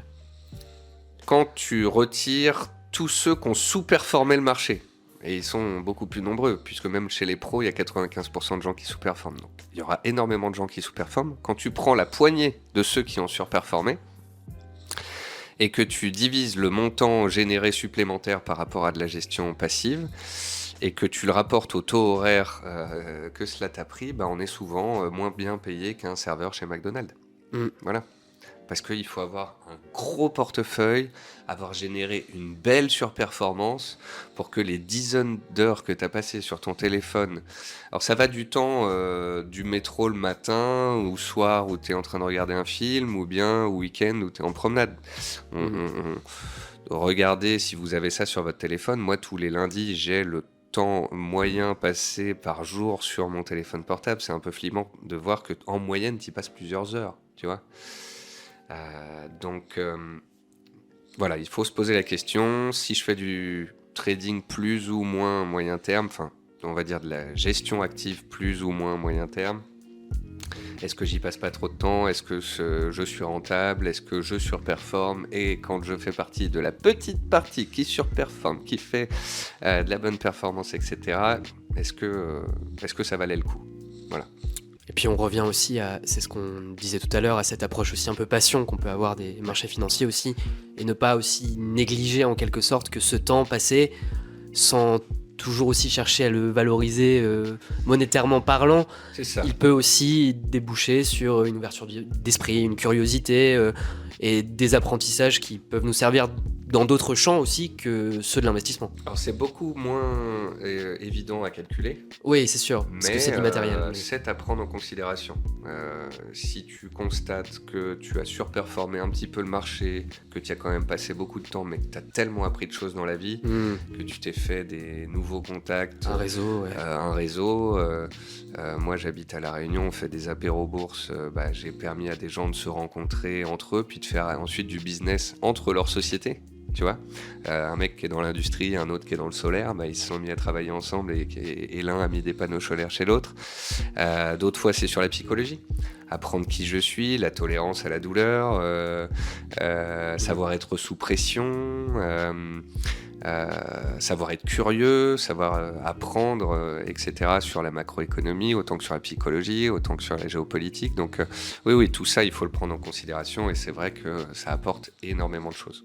Quand tu retires tous ceux qui ont sous-performé le marché, et ils sont beaucoup plus nombreux, puisque même chez les pros, il y a 95% de gens qui sous-performent. Donc, il y aura énormément de gens qui sous-performent. Quand tu prends la poignée de ceux qui ont surperformé, et que tu divises le montant généré supplémentaire par rapport à de la gestion passive, et que tu le rapportes au taux horaire que cela t'a pris, on est souvent moins bien payé qu'un serveur chez McDonald's. Voilà. Parce qu'il faut avoir un gros portefeuille, avoir généré une belle surperformance pour que les dizaines d'heures que tu as passées sur ton téléphone... Alors ça va du temps du métro le matin ou soir où tu es en train de regarder un film, ou bien au week-end où tu es en promenade. Regardez si vous avez ça sur votre téléphone. Moi, tous les lundis, j'ai le temps moyen passé par jour sur mon téléphone portable. C'est un peu flippant de voir qu'en moyenne, tu y passes plusieurs heures, tu vois. Donc voilà, il faut se poser la question, si je fais du trading plus ou moins moyen terme, enfin on va dire de la gestion active plus ou moins moyen terme, est-ce que j'y passe pas trop de temps, est-ce que je suis rentable, est-ce que je surperforme, et quand je fais partie de la petite partie qui surperforme, qui fait de la bonne performance, etc., est-ce que ça valait le coup? Voilà. Et puis on revient aussi à, c'est ce qu'on disait tout à l'heure, à cette approche aussi un peu passion qu'on peut avoir des marchés financiers aussi, et ne pas aussi négliger en quelque sorte que ce temps passé, sans toujours aussi chercher à le valoriser monétairement parlant, c'est ça. Il peut aussi déboucher sur une ouverture d'esprit, une curiosité et des apprentissages qui peuvent nous servir dans d'autres champs aussi que ceux de l'investissement. Alors c'est beaucoup moins évident à calculer. Oui, c'est sûr, parce que c'est de l'immatériel. C'est à prendre en considération. Si tu constates que tu as surperformé un petit peu le marché, que tu as quand même passé beaucoup de temps, mais que tu as tellement appris de choses dans la vie, que tu t'es fait des nouveaux contacts. Un réseau, ouais. Un réseau. Moi, j'habite à La Réunion, on fait des apéros bourses. J'ai permis à des gens de se rencontrer entre eux, puis de faire ensuite du business entre leurs sociétés. Tu vois, un mec qui est dans l'industrie, un autre qui est dans le solaire, ils se sont mis à travailler ensemble et l'un a mis des panneaux solaires chez l'autre. D'autres fois, c'est sur la psychologie. apprendre qui je suis, la tolérance à la douleur, savoir être sous pression, savoir être curieux, savoir apprendre, etc. sur la macroéconomie, autant que sur la psychologie, autant que sur la géopolitique. Donc oui, tout ça, il faut le prendre en considération et c'est vrai que ça apporte énormément de choses.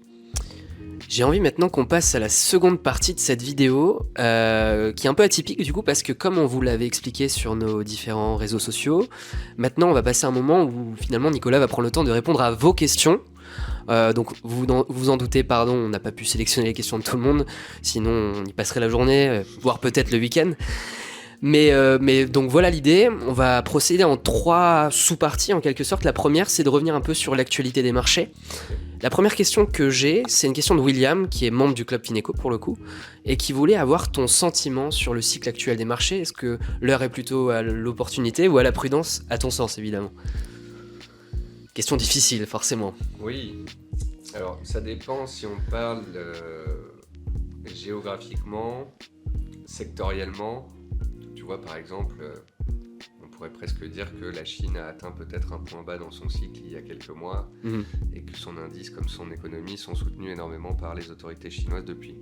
J'ai envie maintenant qu'on passe à la seconde partie de cette vidéo, qui est un peu atypique du coup, parce que comme on vous l'avait expliqué sur nos différents réseaux sociaux, maintenant on va passer un moment où finalement Nicolas va prendre le temps de répondre à vos questions. Donc vous en doutez, pardon, on n'a pas pu sélectionner les questions de tout le monde, sinon on y passerait la journée, voire peut-être le week-end. Mais donc voilà l'idée, on va procéder en 3 sous-parties en quelque sorte. La première, c'est de revenir un peu sur l'actualité des marchés. La première question que j'ai, c'est une question de William, qui est membre du Club Fineco pour le coup, et qui voulait avoir ton sentiment sur le cycle actuel des marchés. Est-ce que l'heure est plutôt à l'opportunité ou à la prudence, à ton sens évidemment? Question difficile, forcément. Oui, alors ça dépend si on parle géographiquement, sectoriellement. Tu vois, par exemple, on pourrait presque dire que la Chine a atteint peut-être un point bas dans son cycle il y a quelques mois et que son indice comme son économie sont soutenus énormément par les autorités chinoises depuis.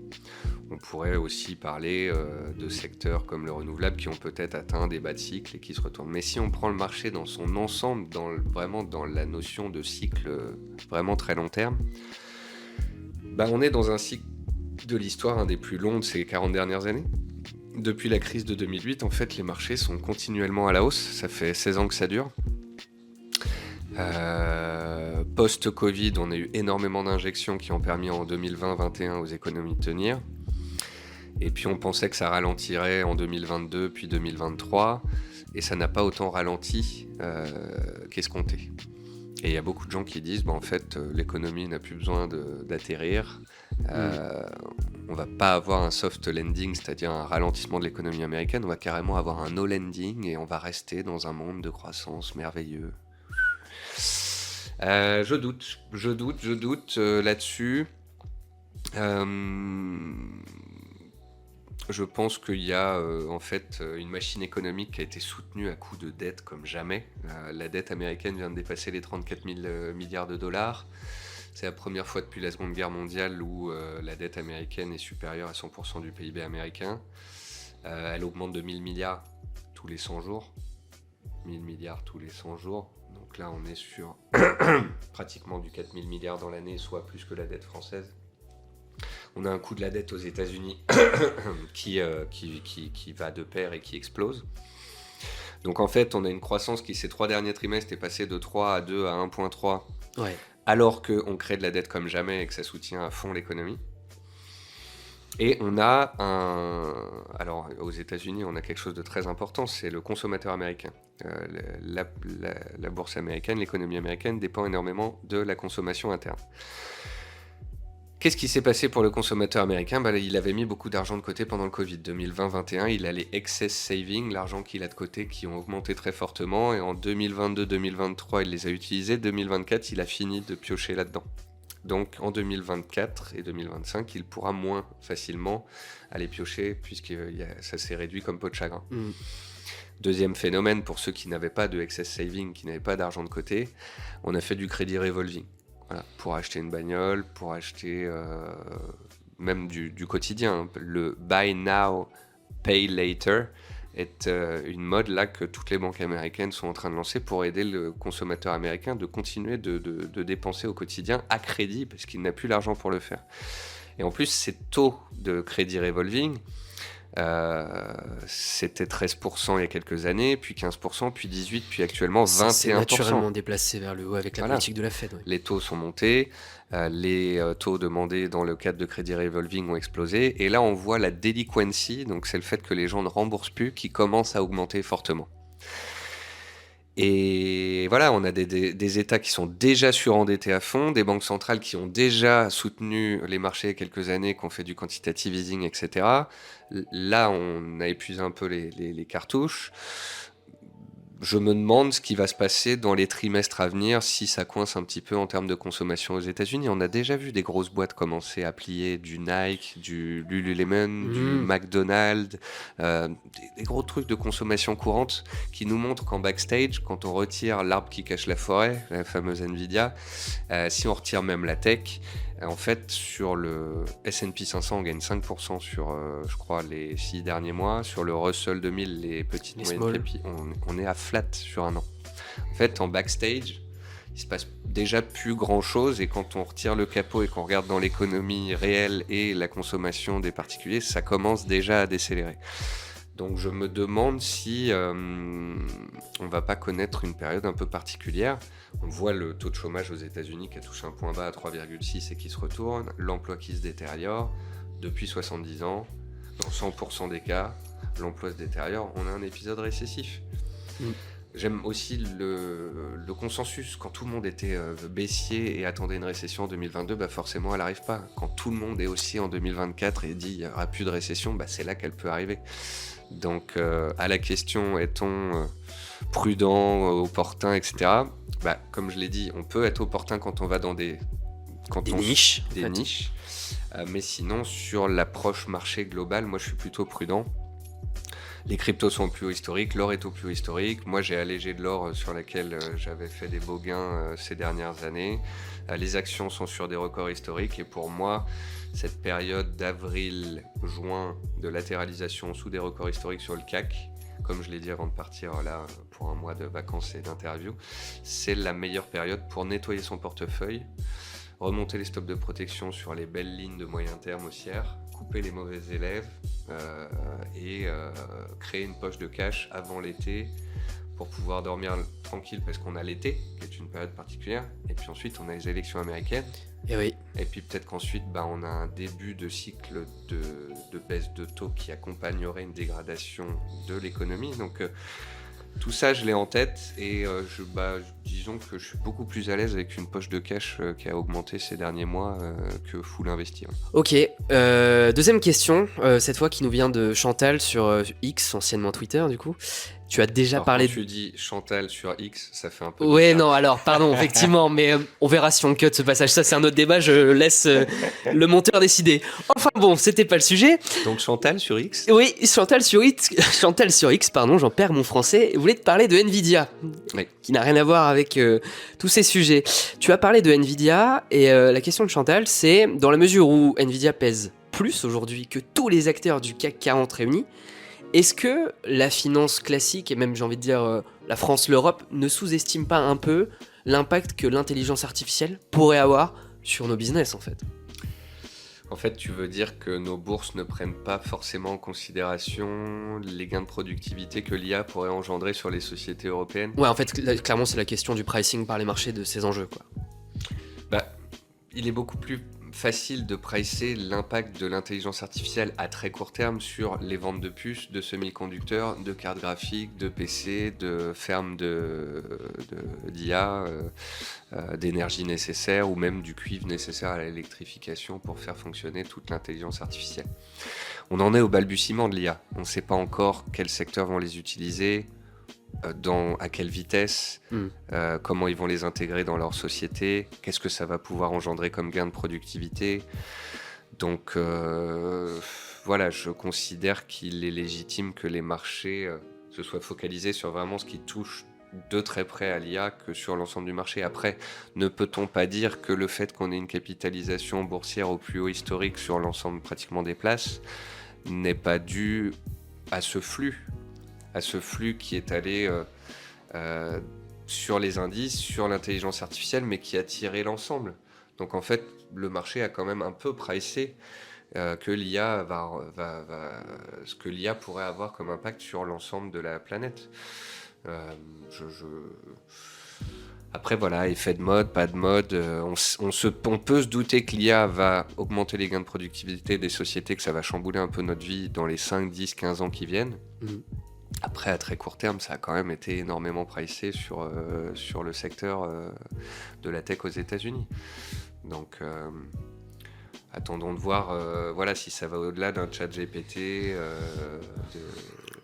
On pourrait aussi parler de secteurs comme le renouvelable qui ont peut-être atteint des bas de cycle et qui se retournent. Mais si on prend le marché dans son ensemble, vraiment dans la notion de cycle vraiment très long terme, on est dans un cycle de l'histoire, un des plus longs de ces 40 dernières années. Depuis la crise de 2008, en fait, les marchés sont continuellement à la hausse. Ça fait 16 ans que ça dure. Post-Covid, on a eu énormément d'injections qui ont permis en 2020-2021 aux économies de tenir. Et puis on pensait que ça ralentirait en 2022 puis 2023. Et ça n'a pas autant ralenti qu'escompté. Et il y a beaucoup de gens qui disent, en fait, l'économie n'a plus besoin d'atterrir. On va pas avoir un soft landing, c'est-à-dire un ralentissement de l'économie américaine. On va carrément avoir un no landing et on va rester dans un monde de croissance merveilleux. Je doute là-dessus. Je pense qu'il y a en fait une machine économique qui a été soutenue à coups de dette comme jamais. La dette américaine vient de dépasser les 34 000 milliards de dollars. C'est la première fois depuis la Seconde Guerre mondiale où la dette américaine est supérieure à 100% du PIB américain. Elle augmente de 1000 milliards tous les 100 jours. 1000 milliards tous les 100 jours. Donc là, on est sur pratiquement du 4000 milliards dans l'année, soit plus que la dette française. On a un coût de la dette aux États-Unis qui va de pair et qui explose. Donc en fait, on a une croissance qui, ces 3 derniers trimestres, est passée de 3 à 2 à 1,3. Ouais. Alors qu'on crée de la dette comme jamais et que ça soutient à fond l'économie. Et on a alors aux États-Unis, on a quelque chose de très important, c'est le consommateur américain. La bourse américaine, l'économie américaine dépend énormément de la consommation interne. Qu'est-ce qui s'est passé pour le consommateur américain ? Il avait mis beaucoup d'argent de côté pendant le Covid. 2020-2021, il a les excess savings, l'argent qu'il a de côté, qui ont augmenté très fortement. Et en 2022-2023, il les a utilisés. 2024, il a fini de piocher là-dedans. Donc en 2024 et 2025, il pourra moins facilement aller piocher, puisque ça s'est réduit comme peau de chagrin. Deuxième phénomène, pour ceux qui n'avaient pas de excess saving, qui n'avaient pas d'argent de côté, on a fait du crédit revolving. Voilà, pour acheter une bagnole, pour acheter même du quotidien. Le buy now, pay later est une mode là que toutes les banques américaines sont en train de lancer pour aider le consommateur américain de continuer de dépenser au quotidien à crédit parce qu'il n'a plus l'argent pour le faire. Et en plus, ces taux de crédit revolving, c'était 13% il y a quelques années, puis 15%, puis 18%, puis actuellement 21%. C'est naturellement déplacé vers le haut avec la politique de la Fed. Ouais. Les taux sont montés, les taux demandés dans le cadre de crédit revolving ont explosé, et là on voit la delinquency, donc c'est le fait que les gens ne remboursent plus, qui commence à augmenter fortement. Et voilà, on a des États qui sont déjà surendettés à fond, des banques centrales qui ont déjà soutenu les marchés il y a quelques années, qui ont fait du quantitative easing, etc. Là, on a épuisé un peu les cartouches. Je me demande ce qui va se passer dans les trimestres à venir si ça coince un petit peu en termes de consommation aux États-Unis. On a déjà vu des grosses boîtes commencer à plier du Nike, du Lululemon, du McDonald's, des gros trucs de consommation courante qui nous montrent qu'en backstage, quand on retire l'arbre qui cache la forêt, la fameuse Nvidia, si on retire même la tech, en fait, sur le S&P 500, on gagne 5% sur, je crois, les 6 derniers mois. Sur le Russell 2000, les petites moyennes capis, on est à flat sur un an. En fait, en backstage, il se passe déjà plus grand-chose. Et quand on retire le capot et qu'on regarde dans l'économie réelle et la consommation des particuliers, ça commence déjà à décélérer. Donc je me demande si on va pas connaître une période un peu particulière. On voit le taux de chômage aux États-Unis qui a touché un point bas à 3,6 et qui se retourne, l'emploi qui se détériore depuis 70 ans. Dans 100% des cas, l'emploi se détériore. On a un épisode récessif. J'aime aussi le consensus. Quand tout le monde était baissier et attendait une récession en 2022, forcément elle n'arrive pas. Quand tout le monde est aussi en 2024 et dit qu'il n'y aura plus de récession, c'est là qu'elle peut arriver. Donc à la question est-on prudent, opportun, etc. Comme je l'ai dit, on peut être opportun quand on va dans des niches. Mais sinon, sur l'approche marché globale, moi je suis plutôt prudent. Les cryptos sont au plus haut historique, l'or est au plus haut historique. Moi, j'ai allégé de l'or sur laquelle j'avais fait des beaux gains ces dernières années. Les actions sont sur des records historiques. Et pour moi, cette période d'avril-juin de latéralisation sous des records historiques sur le CAC, comme je l'ai dit avant de partir là pour un mois de vacances et d'interview, c'est la meilleure période pour nettoyer son portefeuille, remonter les stocks de protection sur les belles lignes de moyen terme haussières, couper les mauvais élèves et créer une poche de cash avant l'été pour pouvoir dormir tranquille parce qu'on a l'été, qui est une période particulière, et puis ensuite on a les élections américaines. Et oui. Et puis peut-être qu'ensuite on a un début de cycle de baisse de taux qui accompagnerait une dégradation de l'économie. Donc tout ça, je l'ai en tête et disons que je suis beaucoup plus à l'aise avec une poche de cash qui a augmenté ces derniers mois que full investi. Ok, deuxième question, cette fois qui nous vient de Chantal sur X, anciennement Twitter du coup. Tu as déjà parlé quand tu dis Chantal sur X, ça fait un peu... Ouais, non, alors, pardon, effectivement, mais on verra si on cut ce passage. Ça, c'est un autre débat, je laisse le monteur décider. Enfin bon, c'était pas le sujet. Donc Chantal sur X ? Oui, Chantal sur X, pardon, j'en perds mon français, voulait te parler de Nvidia, oui, qui n'a rien à voir avec tous ces sujets. Tu as parlé de Nvidia, et la question de Chantal, c'est, dans la mesure où Nvidia pèse plus aujourd'hui que tous les acteurs du CAC 40 réunis, est-ce que la finance classique, et même j'ai envie de dire la France, l'Europe, ne sous-estime pas un peu l'impact que l'intelligence artificielle pourrait avoir sur nos business en fait ? En fait, tu veux dire que nos bourses ne prennent pas forcément en considération les gains de productivité que l'IA pourrait engendrer sur les sociétés européennes ? Ouais, en fait, clairement, c'est la question du pricing par les marchés de ces enjeux, quoi. Il est beaucoup plus facile de pricer l'impact de l'intelligence artificielle à très court terme sur les ventes de puces, de semi-conducteurs, de cartes graphiques, de PC, de fermes d'IA, d'énergie nécessaire ou même du cuivre nécessaire à l'électrification pour faire fonctionner toute l'intelligence artificielle. On en est au balbutiement de l'IA. On ne sait pas encore quels secteurs vont les utiliser, à quelle vitesse, comment ils vont les intégrer dans leur société, qu'est-ce que ça va pouvoir engendrer comme gain de productivité. Donc voilà, je considère qu'il est légitime que les marchés se soient focalisés sur vraiment ce qui touche de très près à l'IA que sur l'ensemble du marché. Après, ne peut-on pas dire que le fait qu'on ait une capitalisation boursière au plus haut historique sur l'ensemble pratiquement des places n'est pas dû à ce flux qui est allé sur les indices, sur l'intelligence artificielle, mais qui a tiré l'ensemble. Donc en fait, le marché a quand même un peu pricé que l'IA ce que l'IA pourrait avoir comme impact sur l'ensemble de la planète. Après voilà, effet de mode, pas de mode, on peut se douter que l'IA va augmenter les gains de productivité des sociétés, que ça va chambouler un peu notre vie dans les 5, 10, 15 ans qui viennent. Après, à très court terme, ça a quand même été énormément pricé sur le secteur de la tech aux États-Unis. Donc, Attendons de voir si ça va au-delà d'un chat GPT.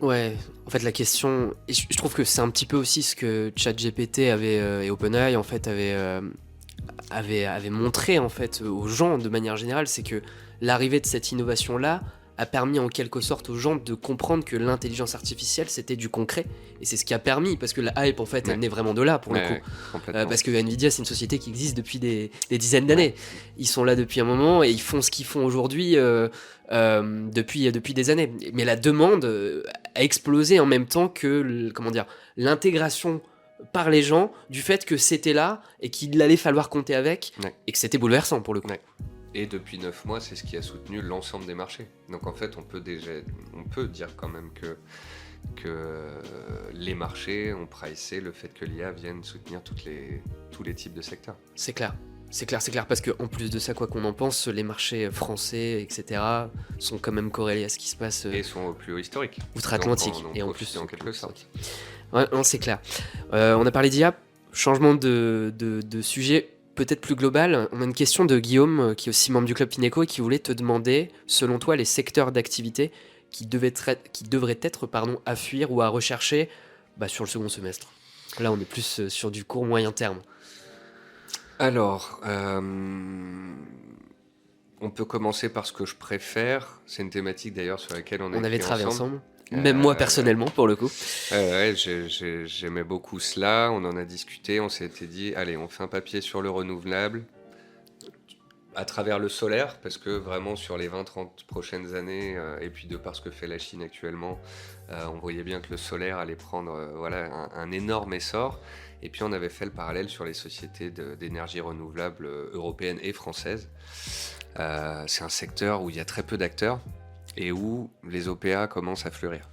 Ouais, en fait la question, et je trouve que c'est un petit peu aussi ce que ChatGPT et OpenAI en fait avait montré en fait aux gens de manière générale, c'est que l'arrivée de cette innovation là a permis en quelque sorte aux gens de comprendre que l'intelligence artificielle c'était du concret, et c'est ce qui a permis, parce que la hype en fait elle Ouais. venait vraiment de là pour le coup. Complètement. Parce que Nvidia c'est une société qui existe depuis des dizaines d'années. Ils sont là depuis un moment et ils font ce qu'ils font aujourd'hui depuis des années. Mais la demande a explosé en même temps que l'intégration par les gens du fait que c'était là et qu'il allait falloir compter avec, Ouais. et que c'était bouleversant pour le coup. Ouais. Et depuis 9 mois, c'est ce qui a soutenu l'ensemble des marchés. Donc en fait, on peut dire quand même que les marchés ont pricé le fait que l'IA vienne soutenir tous les types de secteurs. C'est clair. C'est clair, parce qu'en plus de ça, quoi qu'on en pense, les marchés français, etc., sont quand même corrélés à ce qui se passe Et sont au plus haut historique. outre-Atlantique. Donc, Et en plus, en quelque sorte. Ouais, non, c'est clair. On a parlé d'IA, changement de sujet peut-être plus global. On a une question de Guillaume, qui est aussi membre du Club Fineco, et qui voulait te demander, selon toi, les secteurs d'activité qui devraient être à fuir ou à rechercher sur le second semestre. Là, on est plus sur du court moyen terme. Alors, on peut commencer par ce que je préfère. C'est une thématique d'ailleurs sur laquelle on avait écrit travaillé ensemble. Même moi personnellement, pour le coup. J'aimais beaucoup cela. On en a discuté. On s'était dit, allez, on fait un papier sur le renouvelable à travers le solaire, parce que vraiment sur les 20-30 prochaines années, et puis de par ce que fait la Chine actuellement, on voyait bien que le solaire allait prendre un énorme essor. Et puis on avait fait le parallèle sur les sociétés d'énergie renouvelable européennes et françaises. C'est un secteur où il y a très peu d'acteurs et où les OPA commencent à fleurir.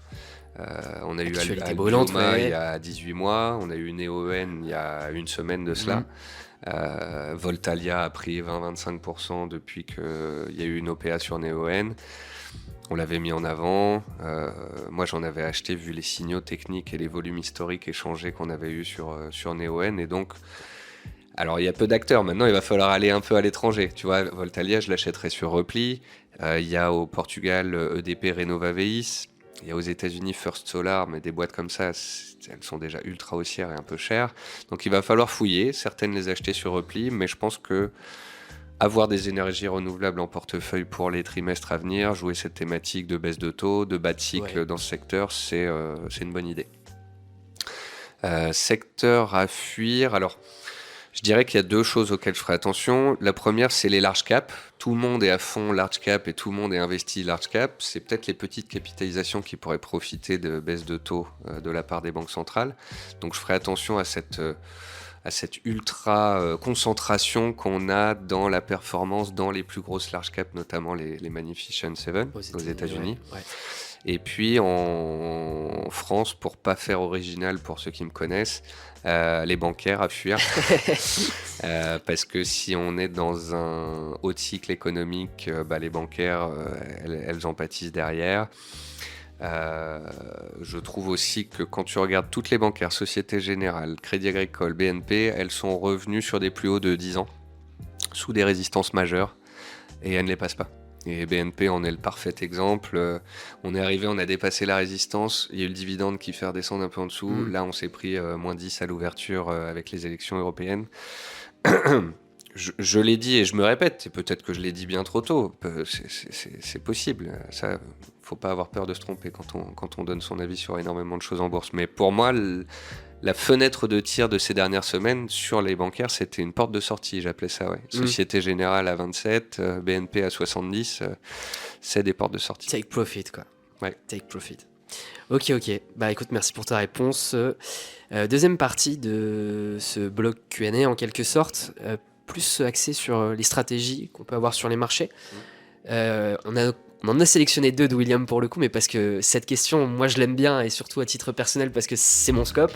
On a eu Albioma il y a 18 mois, on a eu Neoen il y a une semaine de cela. Voltalia a pris 20-25% depuis qu'il y a eu une OPA sur Neoen. On l'avait mis en avant. Moi, j'en avais acheté vu les signaux techniques et les volumes historiques échangés qu'on avait eu sur Neoen. Et donc, alors il y a peu d'acteurs. Maintenant, il va falloir aller un peu à l'étranger. Tu vois, Voltalia, je l'achèterai sur Repli. Il y a au Portugal EDP Renovaveis. Il y a aux États-Unis First Solar, mais des boîtes comme ça, elles sont déjà ultra haussières et un peu chères. Donc il va falloir fouiller. Certaines les acheter sur Repli, mais je pense que avoir des énergies renouvelables en portefeuille pour les trimestres à venir, jouer cette thématique de baisse de taux, de bas de cycle dans ce secteur, c'est une bonne idée. Secteur à fuir, alors je dirais qu'il y a deux choses auxquelles je ferai attention. La première, c'est les large cap. Tout le monde est à fond large cap et tout le monde est investi large cap. C'est peut-être les petites capitalisations qui pourraient profiter de baisse de taux de la part des banques centrales. Donc je ferai attention à cette ultra concentration qu'on a dans la performance dans les plus grosses large cap, notamment les Magnificent Seven aux États-Unis. Ouais. Et puis en France, pour pas faire original pour ceux qui me connaissent, les bancaires à fuir. Parce que si on est dans un haut cycle économique, les bancaires, elles en pâtissent derrière. Je trouve aussi que quand tu regardes toutes les bancaires, Société Générale, Crédit Agricole, BNP, elles sont revenues sur des plus hauts de 10 ans, sous des résistances majeures, et elles ne les passent pas. Et BNP en est le parfait exemple. On est arrivé, on a dépassé la résistance, il y a eu le dividende qui fait redescendre un peu en dessous. Là, on s'est pris moins 10 à l'ouverture avec les élections européennes. Je l'ai dit et je me répète, et peut-être que je l'ai dit bien trop tôt, c'est possible. Ça, faut pas avoir peur de se tromper quand on donne son avis sur énormément de choses en bourse. Mais pour moi, la fenêtre de tir de ces dernières semaines sur les bancaires, c'était une porte de sortie, j'appelais ça. Ouais. Société Générale à 27, BNP à 70, c'est des portes de sortie. Take profit, quoi. Ouais. Take profit. Ok. Bah écoute, merci pour ta réponse. Deuxième partie de ce blog Q&A en quelque sorte, plus axé sur les stratégies qu'on peut avoir sur les marchés. On en a sélectionné deux de William pour le coup, mais parce que cette question, moi je l'aime bien, et surtout à titre personnel parce que c'est mon scope.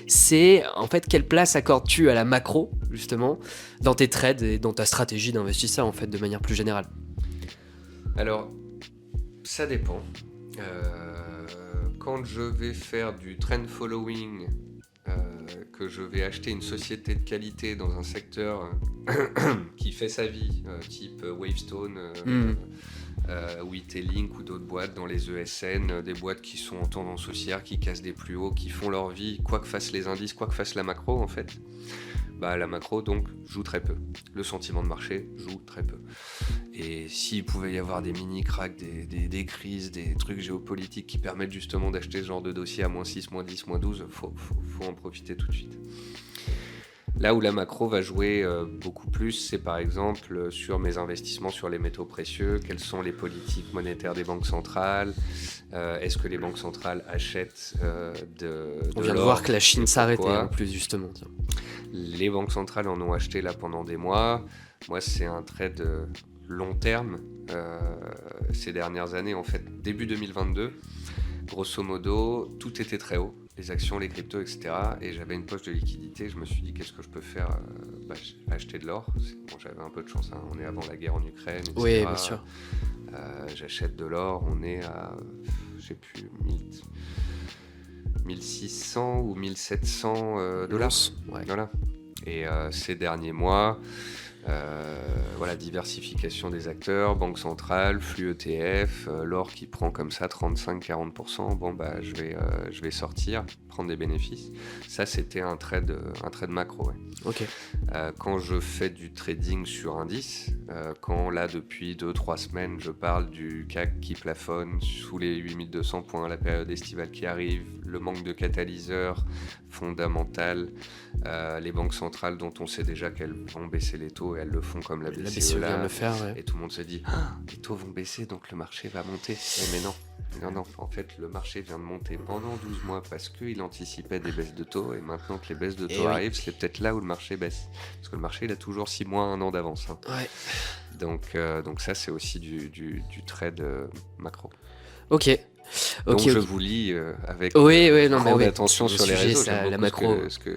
C'est en fait, quelle place accordes-tu à la macro, justement, dans tes trades et dans ta stratégie d'investisseur, en fait, de manière plus générale? Alors, ça dépend. Quand je vais faire du trend following que je vais acheter une société de qualité dans un secteur qui fait sa vie, type Wavestone, ou Itelink ou d'autres boîtes dans les ESN, des boîtes qui sont en tendance haussière, qui cassent des plus hauts, qui font leur vie, quoi que fassent les indices, quoi que fasse la macro en fait. La macro donc joue très peu. Le sentiment de marché joue très peu. Et s'il pouvait y avoir des mini-cracks, des crises, des trucs géopolitiques qui permettent justement d'acheter ce genre de dossier à -6, -10, -12, faut en profiter tout de suite. Là où la macro va jouer beaucoup plus, c'est par exemple sur mes investissements sur les métaux précieux. Quelles sont les politiques monétaires des banques centrales ? Est-ce que les banques centrales achètent de On vient de l'or ? voir que la Chine s'arrêtait en plus, justement. Tiens. Les banques centrales en ont acheté là pendant des mois. Moi, c'est un trade long terme. Ces dernières années, en fait, début 2022, grosso modo, tout était très haut. Les actions, les cryptos, etc. Et j'avais une poche de liquidité. Je me suis dit, qu'est-ce que je peux faire ? Acheter de l'or. Bon, j'avais un peu de chance. On est avant la guerre en Ukraine, etc. Oui, bien sûr. J'achète de l'or. On est à, je sais plus, 1600 ou 1700 dollars. Ouais. Voilà. Et ces derniers mois, diversification des acteurs, banque centrale, flux ETF, l'or qui prend comme ça 35-40%, je vais sortir, prendre des bénéfices. Ça, c'était un trade macro. Ouais. Ok. Quand je fais du trading sur indice, quand là depuis 2-3 semaines je parle du CAC qui plafonne sous les 8200 points, la période estivale qui arrive, le manque de catalyseurs fondamental, les banques centrales dont on sait déjà qu'elles vont baisser les taux et elles le font comme la BCE vient de le faire, ouais. Et tout le monde se dit les taux vont baisser donc le marché va monter. Mais non, en fait le marché vient de monter pendant 12 mois parce qu'il anticipait des baisses de taux et maintenant que les baisses de taux arrivent, c'est peut-être là où le marché baisse. Parce que le marché il a toujours 6 mois, 1 an d'avance. Ouais. Donc ça c'est aussi du trade macro. Ok. Donc je vous lis avec grande attention sur les réseaux. Ça, la macro. Ce que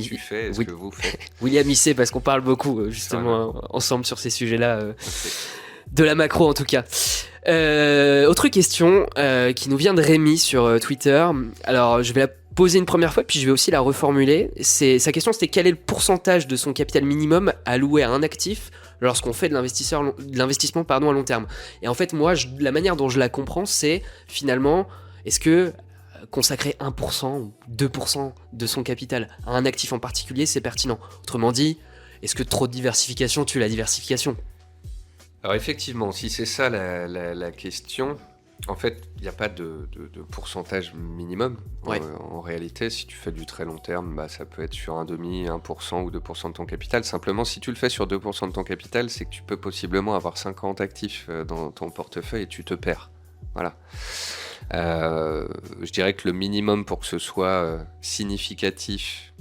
tu fais, ce que vous faites. William y sait parce qu'on parle beaucoup justement ensemble sur ces sujets-là, de la macro en tout cas. Autre question qui nous vient de Rémi sur Twitter. Alors je vais la poser une première fois puis je vais aussi la reformuler. Sa question c'était quel est le pourcentage de son capital minimum alloué à un actif lorsqu'on fait de l'investissement à long terme. Et en fait, moi, la manière dont je la comprends, c'est finalement, est-ce que consacrer 1% ou 2% de son capital à un actif en particulier, c'est pertinent ? Autrement dit, est-ce que trop de diversification tue la diversification ? Alors effectivement, si c'est ça la question, en fait, il n'y a pas de pourcentage minimum. Ouais. En réalité, si tu fais du très long terme, ça peut être sur 1,5%, 1% ou 2% de ton capital. Simplement, si tu le fais sur 2% de ton capital, c'est que tu peux possiblement avoir 50 actifs dans ton portefeuille et tu te perds. Voilà. Je dirais que le minimum pour que ce soit significatif,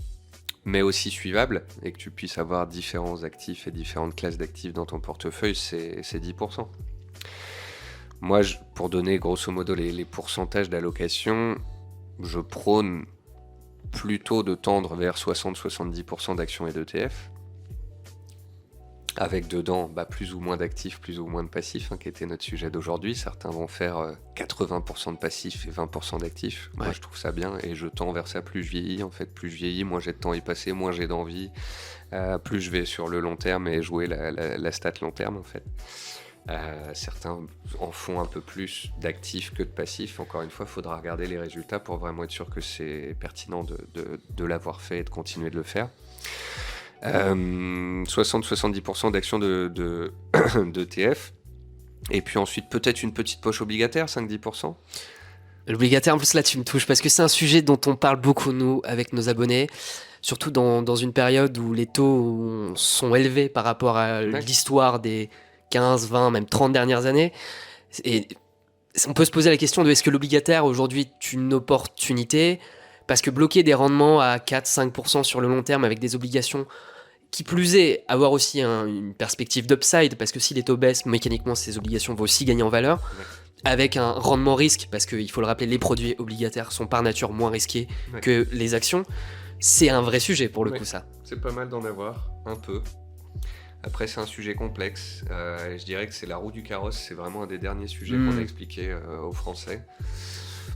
mais aussi suivable, et que tu puisses avoir différents actifs et différentes classes d'actifs dans ton portefeuille, c'est 10%. Moi, pour donner grosso modo les pourcentages d'allocation, je prône plutôt de tendre vers 60-70% d'actions et d'ETF, avec dedans plus ou moins d'actifs, plus ou moins de passifs, qui était notre sujet d'aujourd'hui. Certains vont faire 80% de passifs et 20% d'actifs. Ouais. Moi, je trouve ça bien et je tends vers ça. Plus je vieillis, en fait, plus je vieillis, moins j'ai de temps à y passer, moins j'ai d'envie, plus je vais sur le long terme et jouer la stat long terme, en fait. Certains en font un peu plus d'actifs que de passifs. Encore une fois, il faudra regarder les résultats pour vraiment être sûr que c'est pertinent de l'avoir fait et de continuer de le faire. 60-70% d'actions d'ETF. Et puis ensuite, peut-être une petite poche obligataire, 5-10%. L'obligataire, en plus, là, tu me touches parce que c'est un sujet dont on parle beaucoup, nous, avec nos abonnés. Surtout dans une période où les taux sont élevés par rapport à l'histoire des 15, 20, même 30 dernières années. Et on peut se poser la question de est-ce que l'obligataire aujourd'hui est une opportunité ? Parce que bloquer des rendements à 4-5% sur le long terme avec des obligations, qui plus est, avoir aussi une perspective d'upside, parce que si les taux baissent, mécaniquement ces obligations vont aussi gagner en valeur, avec un rendement risque, parce qu'il faut le rappeler, les produits obligataires sont par nature moins risqués que les actions, c'est un vrai sujet pour le coup ça. C'est pas mal d'en avoir, un peu. Après, c'est un sujet complexe. Je dirais que c'est la roue du carrosse. C'est vraiment un des derniers sujets qu'on a expliqué aux Français.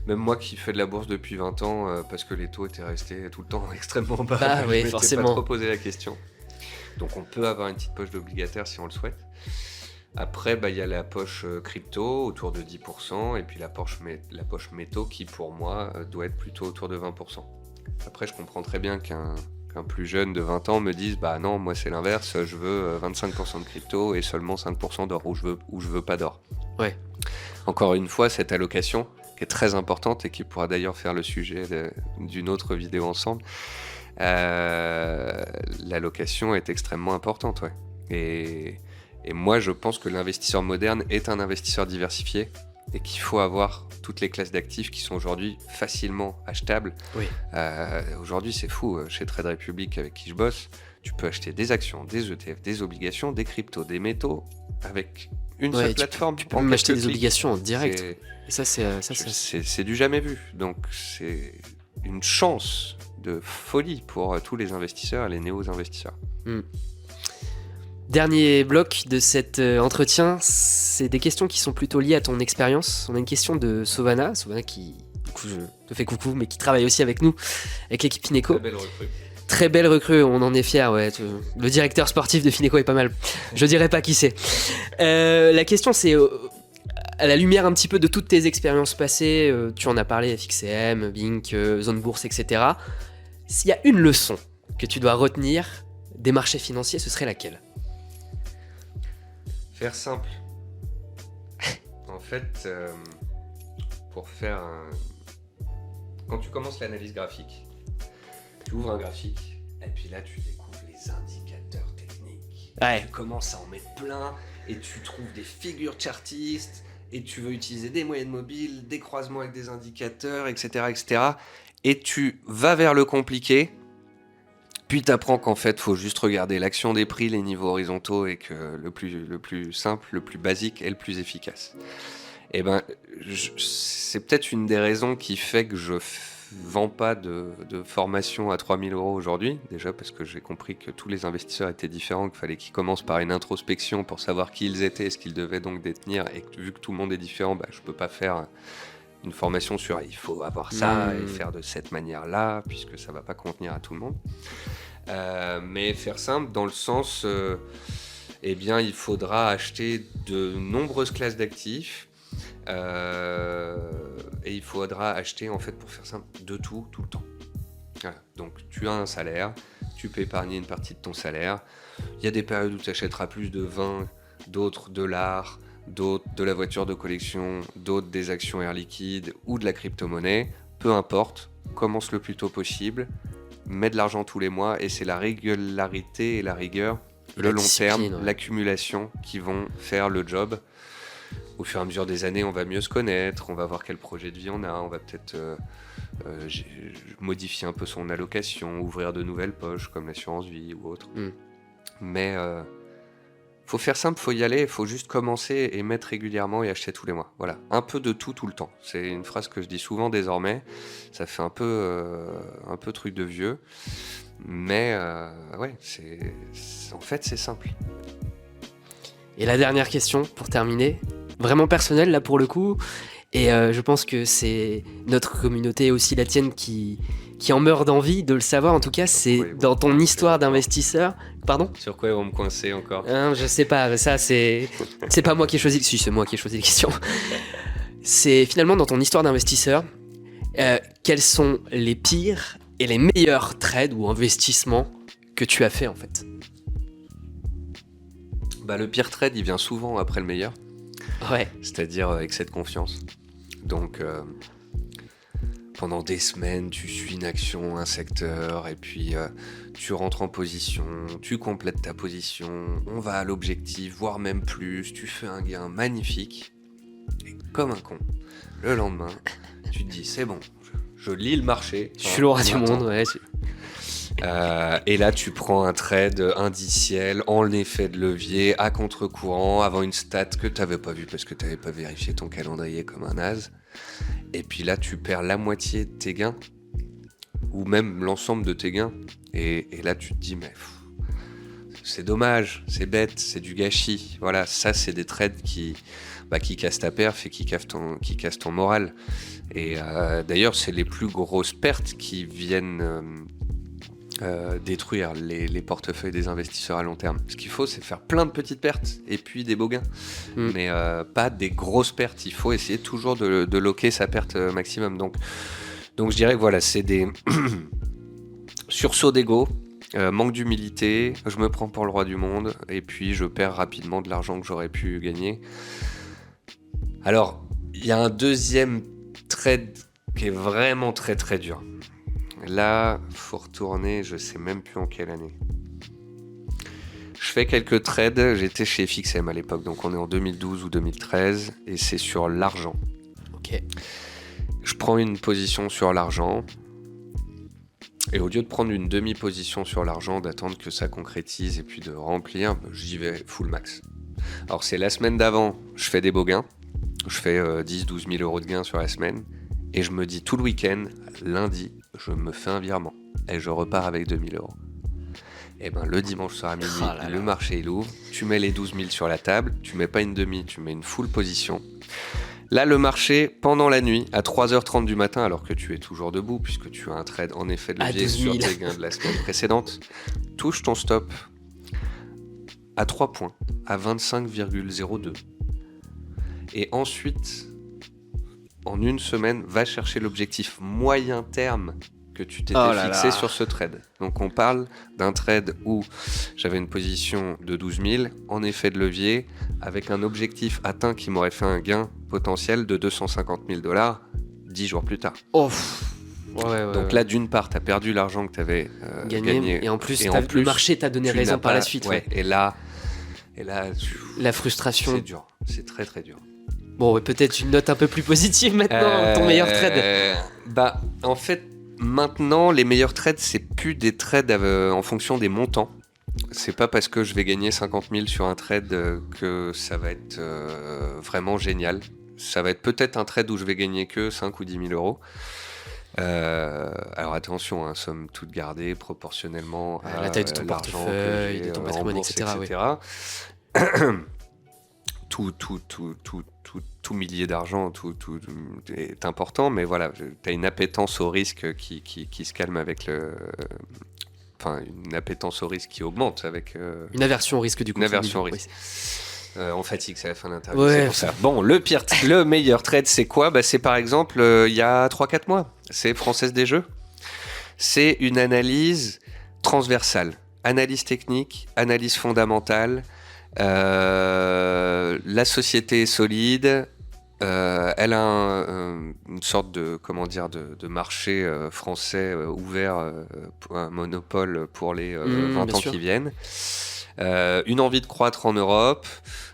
Même moi qui fais de la bourse depuis 20 ans, parce que les taux étaient restés tout le temps extrêmement bas, Bah je oui, m'étais forcément. pas trop posé la question. Donc on peut avoir une petite poche d'obligataire si on le souhaite. Après, il y a la poche crypto autour de 10%, et puis la poche métaux qui pour moi doit être plutôt autour de 20%. Après, je comprends très bien qu'un plus jeune de 20 ans me dise bah non, moi c'est l'inverse, je veux 25% de crypto et seulement 5% d'or, ou je veux pas d'or. Ouais. Encore une fois, cette allocation qui est très importante et qui pourra d'ailleurs faire le sujet d'une autre vidéo ensemble, l'allocation est extrêmement importante, ouais. Et moi, je pense que l'investisseur moderne est un investisseur diversifié et qu'il faut avoir toutes les classes d'actifs qui sont aujourd'hui facilement achetables. Oui. Aujourd'hui, c'est fou. Chez Trade Republic, avec qui je bosse, tu peux acheter des actions, des ETF, des obligations, des cryptos, des métaux avec une seule plateforme. Tu peux même acheter des obligations en direct. Et ça, c'est du jamais vu. Donc, c'est une chance de folie pour tous les investisseurs et les néo-investisseurs. Dernier bloc de cet entretien, c'est des questions qui sont plutôt liées à ton expérience. On a une question de Sovana qui, du coup, je te fais coucou, mais qui travaille aussi avec nous, avec l'équipe Fineco. Très belle recrue. Très belle recrue, on en est fiers. Ouais. Le directeur sportif de Fineco est pas mal. Je dirais pas qui c'est. La question, c'est à la lumière un petit peu de toutes tes expériences passées, tu en as parlé, FXCM, Bink, Zone Bourse, etc. S'il y a une leçon que tu dois retenir des marchés financiers, ce serait laquelle ? Faire simple. En fait, pour faire quand tu commences l'analyse graphique, tu ouvres un graphique et puis là tu découvres les indicateurs techniques. Ouais. Tu commences à en mettre plein et tu trouves des figures chartistes et tu veux utiliser des moyennes mobiles, des croisements avec des indicateurs, etc., etc. Et tu vas vers le compliqué. Puis tu apprends qu'en fait, il faut juste regarder l'action des prix, les niveaux horizontaux, et que le plus simple, le plus basique est le plus efficace. Et c'est peut-être une des raisons qui fait que je vends pas de formation à 3 000 € aujourd'hui. Déjà parce que j'ai compris que tous les investisseurs étaient différents, qu'il fallait qu'ils commencent par une introspection pour savoir qui ils étaient et ce qu'ils devaient donc détenir. Et vu que tout le monde est différent, je peux pas faire une formation sur il faut avoir ça et faire de cette manière-là, puisque ça va pas convenir à tout le monde. Mais faire simple dans le sens, il faudra acheter de nombreuses classes d'actifs et il faudra acheter, en fait, pour faire simple, de tout le temps. Voilà. Donc tu as un salaire, tu peux épargner une partie de ton salaire. Il y a des périodes où tu achèteras plus de vin, d'autres de l'art, d'autres de la voiture de collection, d'autres des actions Air Liquide ou de la crypto-monnaie. Peu importe, commence le plus tôt possible, mets de l'argent tous les mois, et c'est la régularité et la rigueur, le long terme, l'accumulation qui vont faire le job. Au fur et à mesure des années, on va mieux se connaître, on va voir quel projet de vie on a, on va peut-être modifier un peu son allocation, ouvrir de nouvelles poches comme l'assurance vie ou autre. Mais faut faire simple, faut y aller, faut juste commencer et mettre régulièrement et acheter tous les mois. Voilà, un peu de tout le temps. C'est une phrase que je dis souvent désormais. Ça fait un peu truc de vieux, mais en fait c'est simple. Et la dernière question pour terminer, vraiment personnelle là pour le coup, et je pense que c'est notre communauté, aussi la tienne, qui en meurt d'envie de le savoir. En tout cas, c'est dans ton histoire d'investisseur. Pardon ? Sur quoi ils vont me coincer encore ? Je sais pas, ça c'est pas moi qui ai choisi. Si, c'est moi qui ai choisi les questions. C'est finalement dans ton histoire d'investisseur, quels sont les pires et les meilleurs trades ou investissements que tu as fait en fait ? Le pire trade, il vient souvent après le meilleur. Ouais. C'est-à-dire excès de confiance. Donc, pendant des semaines, tu suis une action, un secteur, et puis tu rentres en position, tu complètes ta position, on va à l'objectif, voire même plus, tu fais un gain magnifique, et comme un con, le lendemain, tu te dis, c'est bon, je lis le marché. Je suis le roi du monde, ouais. Et là, tu prends un trade indiciel en effet de levier, à contre-courant, avant une stat que tu n'avais pas vue parce que tu n'avais pas vérifié ton calendrier comme un naze. Et puis là, tu perds la moitié de tes gains, ou même l'ensemble de tes gains. Et là, tu te dis, mais c'est dommage, c'est bête, c'est du gâchis. Voilà, ça c'est des trades qui cassent ta perf et qui cassent ton moral. Et d'ailleurs, c'est les plus grosses pertes qui viennent détruire les portefeuilles des investisseurs à long terme. Ce qu'il faut, c'est faire plein de petites pertes et puis des beaux gains, mais pas des grosses pertes. Il faut essayer toujours de loquer sa perte maximum. Donc je dirais que voilà, c'est des sursauts d'ego, manque d'humilité, je me prends pour le roi du monde et puis je perds rapidement de l'argent que j'aurais pu gagner. Alors, il y a un deuxième trade qui est vraiment très très dur. Là, faut retourner, je sais même plus en quelle année. Je fais quelques trades, j'étais chez FXM à l'époque, donc on est en 2012 ou 2013, et c'est sur l'argent. Ok. Je prends une position sur l'argent, et au lieu de prendre une demi-position sur l'argent, d'attendre que ça concrétise et puis de remplir, j'y vais full max. Alors c'est la semaine d'avant, je fais des beaux gains, je fais 10-12 000 euros de gains sur la semaine, et je me dis tout le week-end, lundi, je me fais un virement et je repars avec 2000 euros. Et ben le dimanche soir à minuit, le marché il ouvre, tu mets les 12 000 sur la table, tu mets pas une demi, tu mets une full position. Là le marché, pendant la nuit, à 3h30 du matin, alors que tu es toujours debout, puisque tu as un trade en effet de levier sur tes gains de la semaine précédente, touche ton stop à 3 points, à 25,02. Et ensuite, en une semaine, va chercher l'objectif moyen terme que tu t'étais fixé sur ce trade. Donc on parle d'un trade où j'avais une position de 12 000 en effet de levier avec un objectif atteint qui m'aurait fait un gain potentiel de 250 000 $ 10 jours plus tard. Oh. Ouais, donc là, d'une part, tu as perdu l'argent que tu avais gagné. Et en plus, le marché t'a donné raison par la suite. Ouais. Et là la frustration. C'est dur, c'est très très dur. Bon, peut-être une note un peu plus positive maintenant, ton meilleur trade. En fait, maintenant, les meilleurs trades, c'est plus des trades en fonction des montants. C'est pas parce que je vais gagner 50 000 sur un trade que ça va être vraiment génial. Ça va être peut-être un trade où je vais gagner que 5 ou 10 000 euros. Alors attention, somme toute gardée proportionnellement à la taille de ton portefeuille, de ton patrimoine, etc. Tout millier d'argent tout est important, mais voilà, tu as une appétence au risque qui se calme avec une appétence au risque qui augmente avec... Une aversion au risque du coup. Une aversion au risque. On fatigue, c'est la fin d'interview, c'est pour ça. Bon, le meilleur trade, c'est quoi ? C'est par exemple, il y a 3-4 mois, c'est Française des Jeux. C'est une analyse transversale. Analyse technique, analyse fondamentale. La société est solide. Elle a une sorte de marché français ouvert, un monopole pour les 20 ans qui viennent. Une envie de croître en Europe,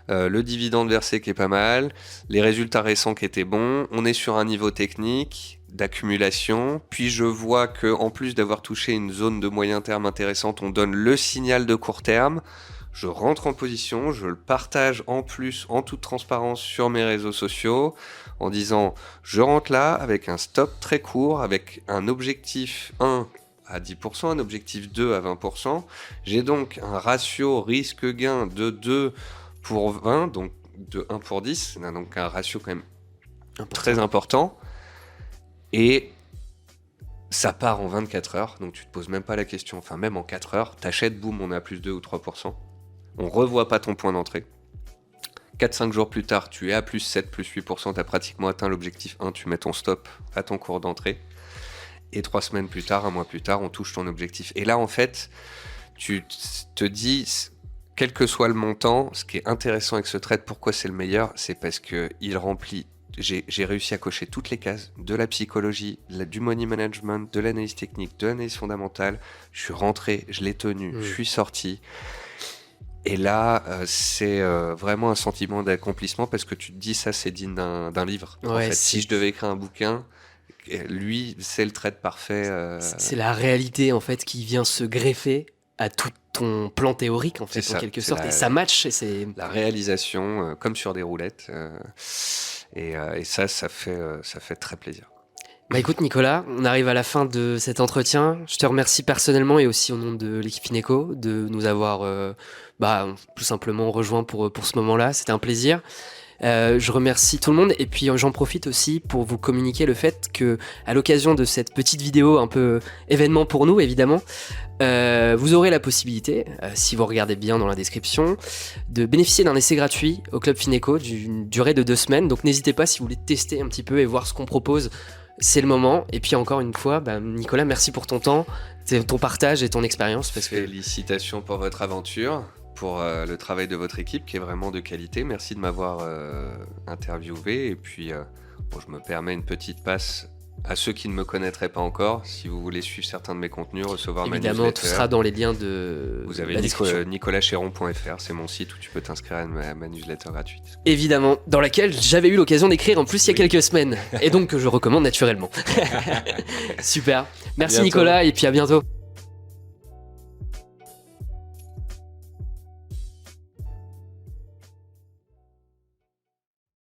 le dividende versé qui est pas mal, les résultats récents qui étaient bons, on est sur un niveau technique d'accumulation, puis je vois que en plus d'avoir touché une zone de moyen terme intéressante, on donne le signal de court terme, je rentre en position, je le partage en plus en toute transparence sur mes réseaux sociaux en disant je rentre là avec un stop très court, avec un objectif 1 à 10%, un objectif 2 à 20%. J'ai donc un ratio risque-gain de 2 pour 20, donc de 1 pour 10. On a donc un ratio quand même très important. Et ça part en 24 heures, donc tu te poses même pas la question. Enfin, même en 4 heures, t'achètes, boum, on a plus 2 ou 3%. On revoit pas ton point d'entrée. 4-5 jours plus tard, tu es à plus 7, plus 8%, tu as pratiquement atteint l'objectif 1, tu mets ton stop à ton cours d'entrée. Et 3 semaines plus tard, un mois plus tard, on touche ton objectif. Et là, en fait, tu te dis, quel que soit le montant, ce qui est intéressant avec ce trade, pourquoi c'est le meilleur, c'est parce qu'il remplit, j'ai réussi à cocher toutes les cases, de la psychologie, du money management, de l'analyse technique, de l'analyse fondamentale. Je suis rentré, je l'ai tenu, je suis sorti. Et là, c'est vraiment un sentiment d'accomplissement parce que tu te dis, ça, c'est digne d'un livre. Ouais, en fait, si je devais écrire un bouquin, lui, c'est le trade parfait. C'est la réalité, en fait, qui vient se greffer à tout ton plan théorique, en fait, en quelque sorte. Et ça match. Et c'est la réalisation, comme sur des roulettes. Et ça fait très plaisir. Bah écoute Nicolas, on arrive à la fin de cet entretien. Je te remercie personnellement et aussi au nom de l'équipe Fineco de nous avoir tout simplement rejoints pour ce moment-là. C'était un plaisir. Je remercie tout le monde et puis j'en profite aussi pour vous communiquer le fait que à l'occasion de cette petite vidéo un peu événement pour nous évidemment, vous aurez la possibilité, si vous regardez bien dans la description, de bénéficier d'un essai gratuit au Club Fineco d'une durée de 2 semaines. Donc n'hésitez pas si vous voulez tester un petit peu et voir ce qu'on propose. C'est le moment. Et puis encore une fois, Nicolas, merci pour ton temps, ton partage et ton expérience. Félicitations pour votre aventure, pour le travail de votre équipe qui est vraiment de qualité. Merci de m'avoir interviewé. Et puis, je me permets une petite passe à ceux qui ne me connaîtraient pas encore. Si vous voulez suivre certains de mes contenus, recevoir ma newsletter. Évidemment, tout sera dans les liens de Vous avez nicolaschéron.fr, c'est mon site où tu peux t'inscrire à ma newsletter gratuite. Évidemment, dans laquelle j'avais eu l'occasion d'écrire en plus il y a quelques semaines. Et donc que je recommande naturellement. Super. Merci Nicolas et puis à bientôt.